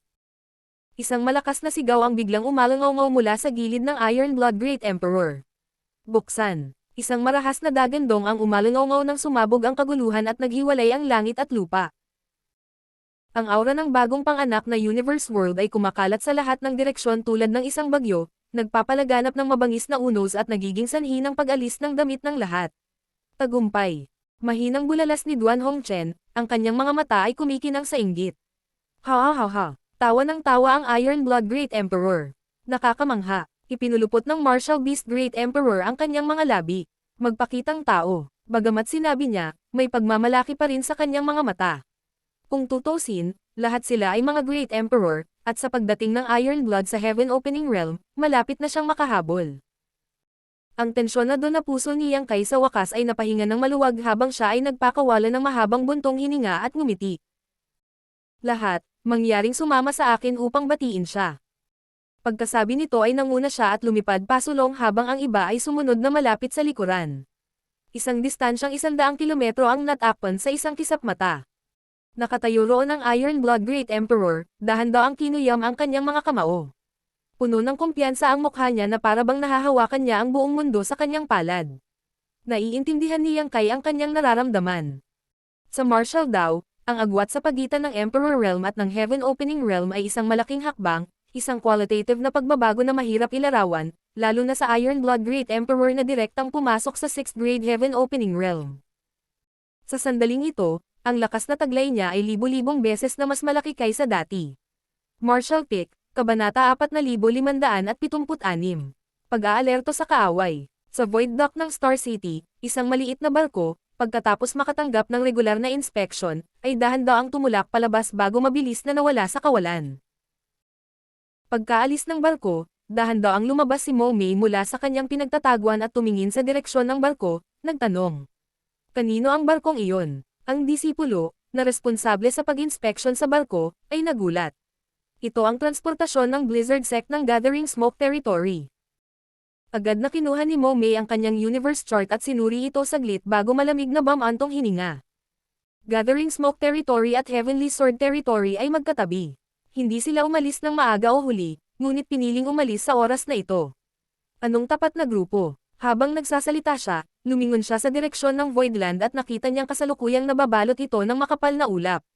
Speaker 1: Isang malakas na sigaw ang biglang umalangaw mula sa gilid ng Iron Blood Great Emperor. Buksan. Isang marahas na dagandong ang umalangaw nang sumabog ang kaguluhan at naghiwalay ang langit at lupa. Ang aura ng bagong panganak na Universe World ay kumakalat sa lahat ng direksyon tulad ng isang bagyo, nagpapalaganap ng mabangis na unos at nagiging sanhi ng pag-alis ng damit ng lahat. Tagumpay. Mahinang bulalas ni Duan Hongchen, ang kanyang mga mata ay kumikinang sa inggit. Ha ha ha ha. Tawa ng tawa ang Iron Blood Great Emperor. Nakakamangha. Ipinulupot ng Martial Beast Great Emperor ang kanyang mga labi. Magpakitang tao. Bagamat sinabi niya, may pagmamalaki pa rin sa kanyang mga mata. Kung tutusin, lahat sila ay mga Great Emperor, at sa pagdating ng Iron Blood sa Heaven Opening Realm, malapit na siyang makahabol. Ang tensyonado na puso ni Yang Kai sa wakas ay napahinga ng maluwag habang siya ay nagpakawala ng mahabang buntong hininga at ngumiti. Lahat, mangyaring sumama sa akin upang batiin siya. Pagkasabi nito ay nanguna siya at lumipad pasulong habang ang iba ay sumunod na malapit sa likuran. Isang distansyang 100 kilometro ang natakpan sa isang kisap mata. Nakatayo roon ang Iron Blood Great Emperor, dahan daw ang kinuyam ang kanyang mga kamao. Puno ng kumpiyansa ang mukha niya na parabang nahahawakan niya ang buong mundo sa kanyang palad. Naiintindihan ni Yang Kai ang kanyang nararamdaman. Sa martial daw, ang agwat sa pagitan ng Emperor Realm at ng Heaven Opening Realm ay isang malaking hakbang, isang qualitative na pagbabago na mahirap ilarawan, lalo na sa Iron Blood Great Emperor na direktang pumasok sa 6th grade Heaven Opening Realm. Sa sandaling ito, ang lakas na taglay niya ay libo-libong beses na mas malaki kaysa dati. Martial Pick, Kabanata 4576. Pag-aalerto sa kaaway. Sa Void Dock ng Star City, isang maliit na barko, pagkatapos makatanggap ng regular na inspection, ay dahan-daang tumulak palabas bago mabilis na nawala sa kawalan. Pagkaalis ng barko, dahan-daang lumabas si Mo Mei mula sa kanyang pinagtataguan at tumingin sa direksyon ng barko, nagtanong. Kanino ang barkong iyon? Ang disipulo, na responsable sa pag-inspeksyon sa barko, ay nagulat. Ito ang transportasyon ng Blizzard Sect ng Gathering Smoke Territory. Agad na kinuha ni Mo Mei ang kanyang universe chart at sinuri ito saglit bago malamig na bamantong hininga. Gathering Smoke Territory at Heavenly Sword Territory ay magkatabi. Hindi sila umalis ng maaga o huli, ngunit piniling umalis sa oras na ito. Anong tapat na grupo? Habang nagsasalita siya, lumingon siya sa direksyon ng Voidland at nakita niyang kasalukuyang nababalot ito ng makapal na ulap.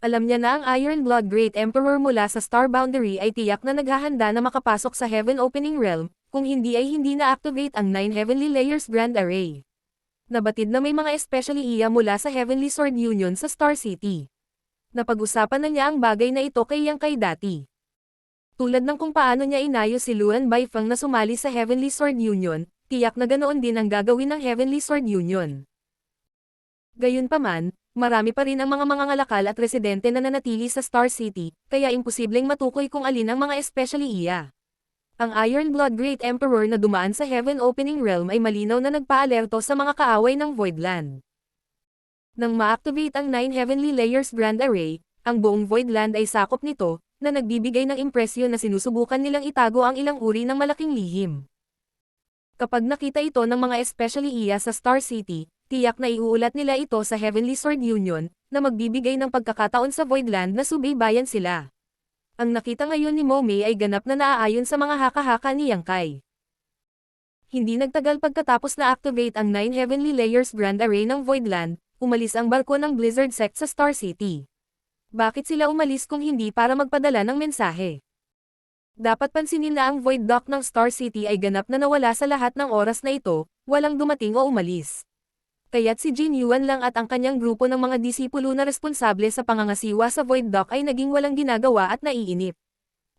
Speaker 1: Alam niya na ang Iron Blood Great Emperor mula sa Star Boundary ay tiyak na naghahanda na makapasok sa Heaven Opening Realm, kung hindi ay hindi na-activate ang 9 Heavenly Layers Grand Array. Nabatid na may mga especially iya mula sa Heavenly Sword Union sa Star City. Napag-usapan na niya ang bagay na ito kay Yang Kai dati. Tulad ng kung paano niya inayo si Luan Baifeng na sumali sa Heavenly Sword Union, tiyak na ganoon din ang gagawin ng Heavenly Sword Union. Gayunpaman, marami pa rin ang mga mangangalakal at residente na nanatili sa Star City, kaya imposibleng matukoy kung alin ang mga especially iya. Ang Iron Blood Great Emperor na dumaan sa Heaven Opening Realm ay malinaw na nagpaalerto sa mga kaaway ng Voidland. Nang ma-activate ang 9 Heavenly Layers Grand Array, ang buong Voidland ay sakop nito, na nagbibigay ng impresyon na sinusubukan nilang itago ang ilang uri ng malaking lihim. Kapag nakita ito ng mga especially iya sa Star City, tiyak na iuulat nila ito sa Heavenly Sword Union, na magbibigay ng pagkakataon sa Voidland na subaybayan sila. Ang nakita ngayon ni Mo Mei ay ganap na naaayon sa mga haka-haka ni Yang Kai. Hindi nagtagal pagkatapos na-activate ang 9 Heavenly Layers Grand Array ng Voidland, umalis ang barko ng Blizzard Sect sa Star City. Bakit sila umalis kung hindi para magpadala ng mensahe? Dapat pansinin na ang Void Dock ng Star City ay ganap na nawala sa lahat ng oras na ito, walang dumating o umalis. Kaya't si Jin Yuan lang at ang kanyang grupo ng mga disipulo na responsable sa pangangasiwa sa Void Dock ay naging walang ginagawa at naiinip.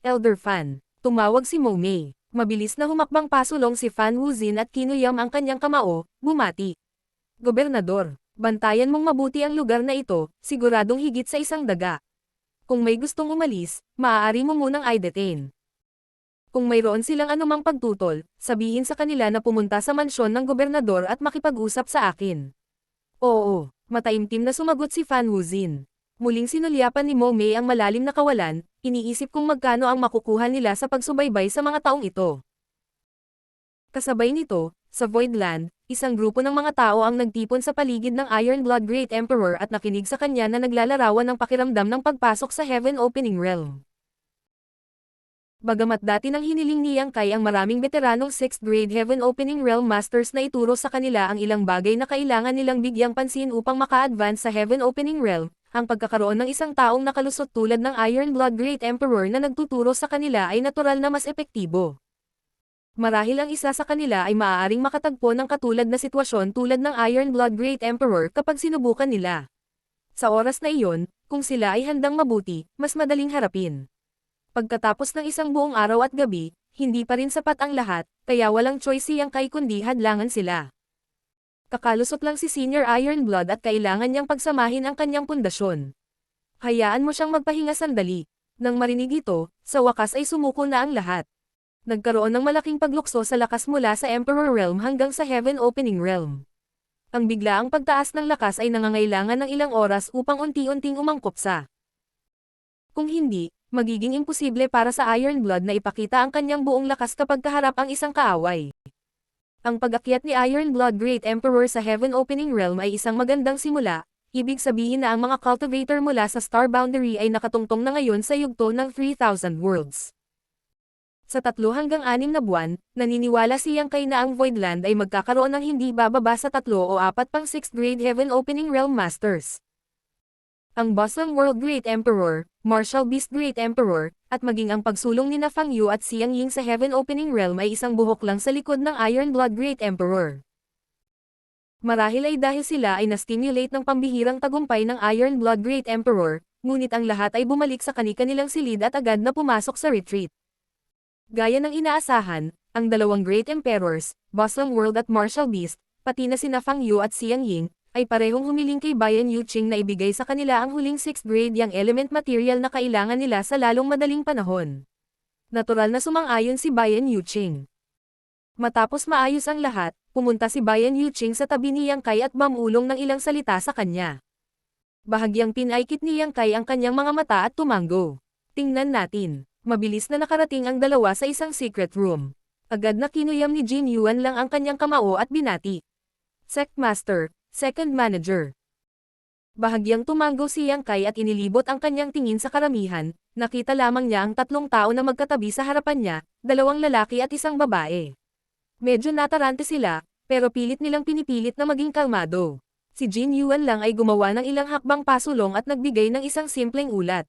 Speaker 1: Elder Fan, tumawag si Mo Mei. Mabilis na humakbang pasulong si Fan Wuzin at kinuyam ang kanyang kamao, bumati. Gobernador, bantayan mong mabuti ang lugar na ito, siguradong higit sa isang daga. Kung may gustong umalis, maaari mo munang i-detain. Kung mayroon silang anumang pagtutol, sabihin sa kanila na pumunta sa mansyon ng gobernador at makipag-usap sa akin. Oo, mataimtim na sumagot si Fan Wuzin. Muling sinulyapan ni Mo Mei ang malalim na kawalan, iniisip kung magkano ang makukuha nila sa pagsubaybay sa mga taong ito. Kasabay nito, sa Voidland, isang grupo ng mga tao ang nagtipon sa paligid ng Iron Blood Great Emperor at nakinig sa kanya na naglalarawan ng pakiramdam ng pagpasok sa Heaven Opening Realm. Bagamat dati nang hiniling ni Yang Kai ang maraming veteranong 6th grade Heaven Opening Realm Masters na ituro sa kanila ang ilang bagay na kailangan nilang bigyang pansin upang maka-advance sa Heaven Opening Realm, ang pagkakaroon ng isang taong nakalusot tulad ng Iron Blood Great Emperor na nagtuturo sa kanila ay natural na mas epektibo. Marahil ang isa sa kanila ay maaaring makatagpo ng katulad na sitwasyon tulad ng Iron Blood Great Emperor kapag sinubukan nila. Sa oras na iyon, kung sila ay handang mabuti, mas madaling harapin. Pagkatapos ng isang buong araw at gabi, hindi pa rin sapat ang lahat, kaya walang choice si Yang Kai kundi hadlangan sila. Kakalusot lang si Senior Iron Blood at kailangan niyang pagsamahin ang kanyang pundasyon. Hayaan mo siyang magpahinga sandali. Nang marinig ito, sa wakas ay sumuko na ang lahat. Nagkaroon ng malaking paglukso sa lakas mula sa Emperor Realm hanggang sa Heaven Opening Realm. Ang biglaang pagtaas ng lakas ay nangangailangan ng ilang oras upang unti-unting umangkop sa. Kung hindi, magiging imposible para sa Iron Blood na ipakita ang kanyang buong lakas kapag kaharap ang isang kaaway. Ang pag-akyat ni Iron Blood Great Emperor sa Heaven Opening Realm ay isang magandang simula, ibig sabihin na ang mga cultivator mula sa Star Boundary ay nakatungtong na ngayon sa yugto ng 3,000 worlds. Sa 3 hanggang 6 na buwan, naniniwala si Yang Kai na ang Voidland ay magkakaroon ng hindi bababa sa 3 o 4 pang 6th grade Heaven Opening Realm Masters. Ang Boslam World Great Emperor, Martial Beast Great Emperor, at maging ang pagsulong ni na Fang Yu at Xiang Ying sa Heaven Opening Realm ay isang buhok lang sa likod ng Iron Blood Great Emperor. Marahil ay dahil sila ay na-stimulate ng pambihirang tagumpay ng Iron Blood Great Emperor, ngunit ang lahat ay bumalik sa kani-kanilang silid at agad na pumasok sa retreat. Gaya ng inaasahan, ang dalawang Great Emperors, Boslam World at Martial Beast, pati na sina Fang Yu at Xiang Ying, ay parehong humiling kay Bayan Yuqing na ibigay sa kanila ang huling 6th grade yang element material na kailangan nila sa lalong madaling panahon. Natural na sumang-ayon si Bayan Yuqing. Matapos maayos ang lahat, pumunta si Bayan Yuqing sa tabi ni Yang Kai at mamulong ng ilang salita sa kanya. Bahagyang pinaikit ni Yang Kai ang kanyang mga mata at tumango. Tingnan natin. Mabilis na nakarating ang dalawa sa isang secret room. Agad na kinuyam ni Jin Yuan lang ang kanyang kamao at binati. Sect Master, Second Manager. Bahagyang tumango si Yang Kai at inilibot ang kanyang tingin sa karamihan, nakita lamang niya ang 3 tao na magkatabi sa harapan niya, 2 lalaki at 1 babae. Medyo natarante sila, pero pilit nilang pinipilit na maging kalmado. Si Jin Yuan lang ay gumawa ng ilang hakbang pasulong at nagbigay ng isang simpleng ulat.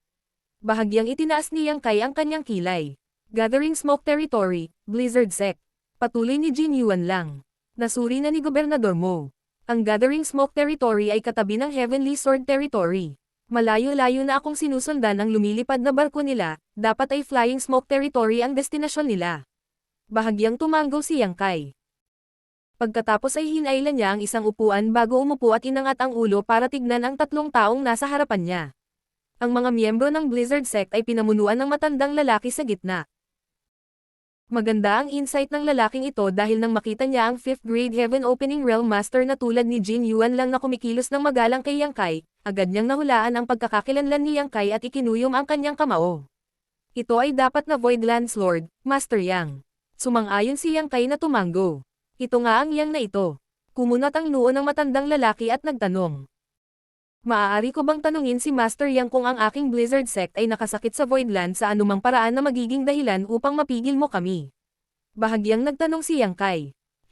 Speaker 1: Bahagyang itinaas ni Yang Kai ang kanyang kilay. Gathering Smoke Territory, Blizzard Sect. Patuloy ni Jin Yuan lang. Nasuri na ni Gobernador Mo. Ang Gathering Smoke Territory ay katabi ng Heavenly Sword Territory. Malayo-layo na akong sinusundan ang lumilipad na barko nila, dapat ay Flying Smoke Territory ang destinasyon nila. Bahagyang tumango si Yang Kai. Pagkatapos ay hinailan niya ang isang upuan bago umupo at inangat ang ulo para tignan ang 3 taong nasa harapan niya. Ang mga miyembro ng Blizzard Sect ay pinamunuan ng matandang lalaki sa gitna. Maganda ang insight ng lalaking ito dahil nang makita niya ang 5th grade Heaven Opening Realm Master na tulad ni Jin Yuan lang na kumikilos ng magalang kay Yang Kai, agad niyang nahulaan ang pagkakakilanlan ni Yang Kai at ikinuyom ang kanyang kamao. Ito ay dapat na Voidlands Lord, Master Yang. Sumang-ayon si Yang Kai na tumango. Ito nga ang Yang na ito. Kumunat ang noo ng matandang lalaki at nagtanong. Maaari ko bang tanungin si Master Yang kung ang aking Blizzard Sect ay nakasakit sa Voidland sa anumang paraan na magiging dahilan upang mapigil mo kami? Bahagyang nagtanong si Yang Kai.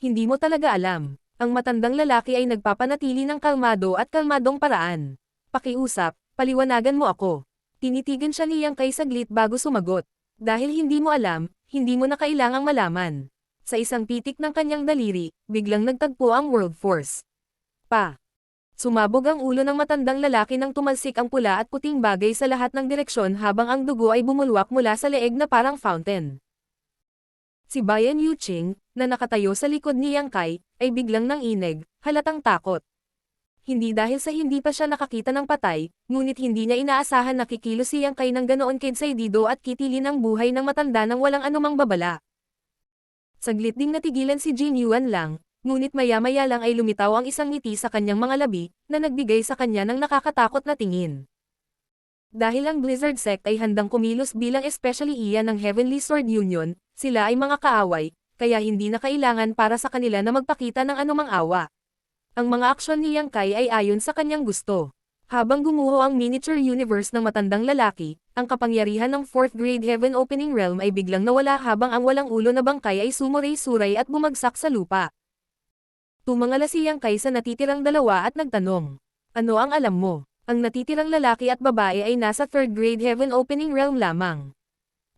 Speaker 1: Hindi mo talaga alam. Ang matandang lalaki ay nagpapanatili ng kalmado at kalmadong paraan. Pakiusap, paliwanagan mo ako. Tinitigan siya ni Yang Kai saglit bago sumagot. Dahil hindi mo alam, hindi mo na kailangang malaman. Sa isang pitik ng kanyang daliri, biglang nagtagpo ang World Force. Sumabog ang ulo ng matandang lalaki nang tumalsik ang pula at puting bagay sa lahat ng direksyon habang ang dugo ay bumulwak mula sa leeg na parang fountain. Si Bayan Yuqing, na nakatayo sa likod ni Yang Kai, ay biglang nanginig, halatang takot. Hindi dahil sa hindi pa siya nakakita ng patay, ngunit hindi niya inaasahan na kikilos si Yang Kai ng ganoon kidsidido at kitilin ang buhay ng matanda nang walang anumang babala. Saglit ding natigilan si Jin Yuan lang, ngunit maya-maya lang ay lumitaw ang isang ngiti sa kanyang mga labi, na nagbigay sa kanya ng nakakatakot na tingin. Dahil ang Blizzard Sect ay handang kumilos bilang especially iyan ng Heavenly Sword Union, sila ay mga kaaway, kaya hindi na kailangan para sa kanila na magpakita ng anumang awa. Ang mga aksyon ni Yang Kai ay ayon sa kanyang gusto. Habang gumuho ang miniature universe ng matandang lalaki, ang kapangyarihan ng 4th grade Heaven Opening Realm ay biglang nawala habang ang walang ulo na bangkay ay sumuray-suray at bumagsak sa lupa. Tumangala si Yang Kai sa natitirang dalawa at nagtanong. Ano ang alam mo? Ang natitirang lalaki at babae ay nasa third grade heaven opening realm lamang.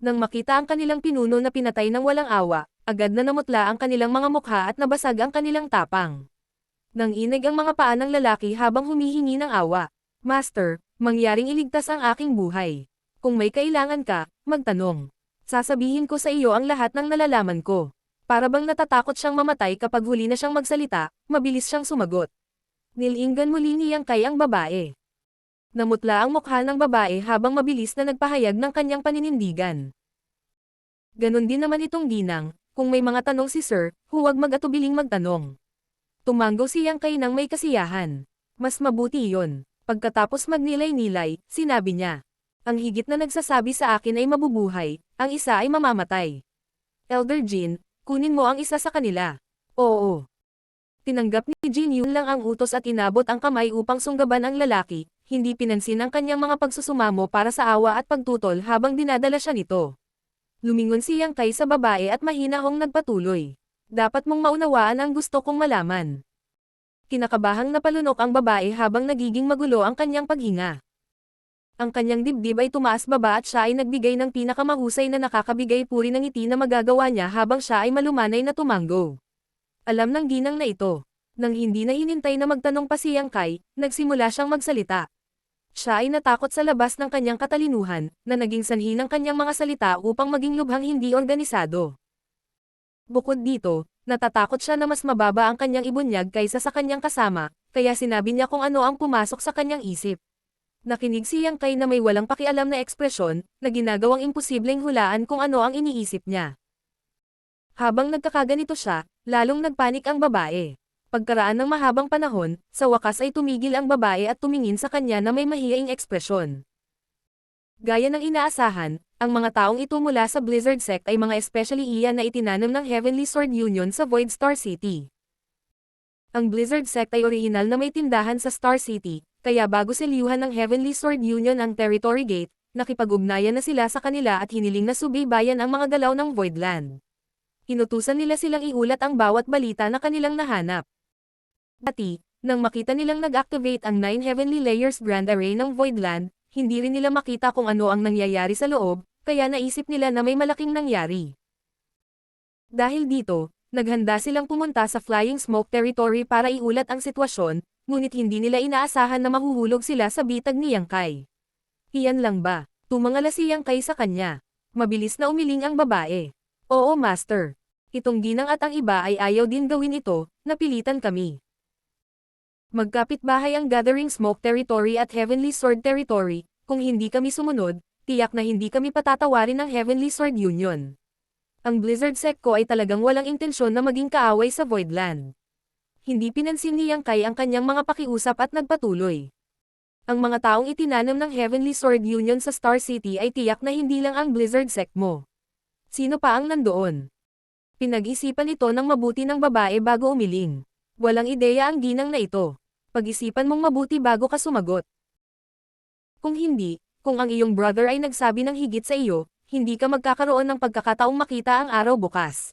Speaker 1: Nang makita ang kanilang pinuno na pinatay ng walang awa, agad na namutla ang kanilang mga mukha at nabasag ang kanilang tapang. Nang inig ang mga paa ng lalaki habang humihingi ng awa. Master, mangyaring iligtas ang aking buhay. Kung may kailangan ka, magtanong. Sasabihin ko sa iyo ang lahat ng nalalaman ko. Para bang natatakot siyang mamatay kapag huli na siyang magsalita, mabilis siyang sumagot. Nilinggan muli ni Yang Kai ang babae. Namutla ang mukha ng babae habang mabilis na nagpahayag ng kanyang paninindigan. Ganon din naman itong ginang, kung may mga tanong si Sir, huwag mag-atubiling magtanong. Tumanggo si Yang Kai nang may kasiyahan. Mas mabuti yon. Pagkatapos magnilay-nilay, sinabi niya. Ang higit na nagsasabi sa akin ay mabubuhay, ang isa ay mamamatay. Elder Jin, kunin mo ang isa sa kanila. Oo. Tinanggap ni Jin Yun lang ang utos at inabot ang kamay upang sunggaban ang lalaki, hindi pinansin ang kanyang mga pagsusumamo para sa awa at pagtutol habang dinadala siya nito. Lumingon si Yang Kai sa babae at mahinahong nagpatuloy. Dapat mong maunawaan ang gusto kong malaman. Kinakabahang napalunok ang babae habang nagiging magulo ang kanyang paghinga. Ang kanyang dibdib ay tumaas-baba at siya ay nagbigay ng pinakamahusay na nakakabigay puri ng ngiti na magagawa niya habang siya ay malumanay na tumanggo. Alam ng ginang na ito. Nang hindi na hinintay na magtanong pa si Yang Kai, nagsimula siyang magsalita. Siya ay natakot sa labas ng kanyang katalinuhan, na naging sanhi ng kanyang mga salita upang maging lubhang hindi organisado. Bukod dito, natatakot siya na mas mababa ang kanyang ibunyag kaysa sa kanyang kasama, kaya sinabi niya kung ano ang pumasok sa kanyang isip. Nakinig si Yang Kai na may walang pakialam na ekspresyon, na ginagawang imposibleng hulaan kung ano ang iniisip niya. Habang nagkakaganito siya, lalong nagpanik ang babae. Pagkaraan ng mahabang panahon, sa wakas ay tumigil ang babae at tumingin sa kanya na may mahiyaing ekspresyon. Gaya ng inaasahan, ang mga taong ito mula sa Blizzard Sect ay mga especially iyan na itinanam ng Heavenly Sword Union sa Void Star City. Ang Blizzard Sect ay orihinal na may tindahan sa Star City, kaya bago selyuhan ng Heavenly Sword Union ang Territory Gate, nakipag-ugnayan na sila sa kanila at hiniling na subaybayan ang mga galaw ng Voidland. Inutusan nila silang iulat ang bawat balita na kanilang nahanap. Dati, nang makita nilang nag-activate ang 9 Heavenly Layers Grand Array ng Voidland, hindi rin nila makita kung ano ang nangyayari sa loob, kaya naisip nila na may malaking nangyari. Dahil dito, naghanda silang pumunta sa Flying Smoke Territory para iulat ang sitwasyon, ngunit hindi nila inaasahan na mahuhulog sila sa bitag ni Yang Kai. Iyan lang ba? Tumangala si Yang Kai sa kanya. Mabilis na umiling ang babae. Oo, Master. Itong ginang at ang iba ay ayaw din gawin ito, napilitan kami. Magkapitbahay ang Gathering Smoke Territory at Heavenly Sword Territory, kung hindi kami sumunod, tiyak na hindi kami patatawarin ng Heavenly Sword Union. Ang Blizzard Sect ko ay talagang walang intensyon na maging kaaway sa Voidland. Hindi pinansin ni Yang Kai ang kanyang mga pakiusap at nagpatuloy. Ang mga taong itinanam ng Heavenly Sword Union sa Star City ay tiyak na hindi lang ang Blizzard Sect mo. Sino pa ang nandoon? Pinag-isipan ito ng mabuti ng babae bago umiling. Walang ideya ang ginang na ito. Pag-isipan mong mabuti bago ka sumagot. Kung hindi, kung ang iyong brother ay nagsabi ng higit sa iyo, hindi ka magkakaroon ng pagkakataong makita ang araw bukas.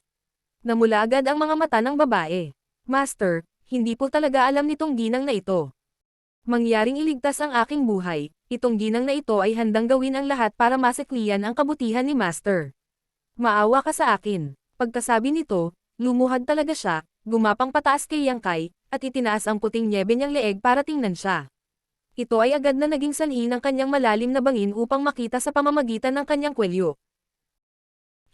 Speaker 1: Namula agad ang mga mata ng babae. Master, hindi po talaga alam nitong ginang na ito. Mangyaring iligtas ang aking buhay, itong ginang na ito ay handang gawin ang lahat para masiklian ang kabutihan ni Master. Maawa ka sa akin. Pagkasabi nito, lumuhad talaga siya, gumapang pataas kay Yang Kai, at itinaas ang puting nyebe niyang leeg para tingnan siya. Ito ay agad na naging sanhi ng kanyang malalim na bangin upang makita sa pamamagitan ng kanyang kwelyo.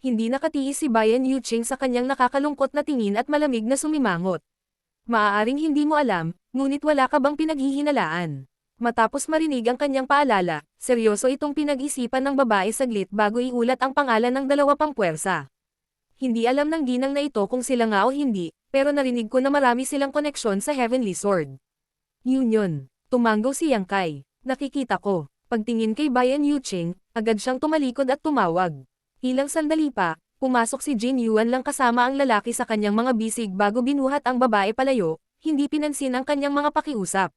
Speaker 1: Hindi nakatiis si Bayan Yuching sa kanyang nakakalungkot na tingin at malamig na sumimangot. Maaaring hindi mo alam, ngunit wala ka bang pinaghihinalaan. Matapos marinig ang kanyang paalala, seryoso itong pinag-isipan ng babae saglit bago iulat ang pangalan ng dalawa pang puwersa. Hindi alam ng ginang na ito kung sila nga o hindi, pero narinig ko na marami silang koneksyon sa Heavenly Sword Union. Tumanggo si Yang Kai. Nakikita ko. Pagtingin kay Bayan Yuching, agad siyang tumalikod at tumawag. Ilang sandali pa, pumasok si Jin Yuan lang kasama ang lalaki sa kanyang mga bisig bago binuhat ang babae palayo, hindi pinansin ang kanyang mga pakiusap.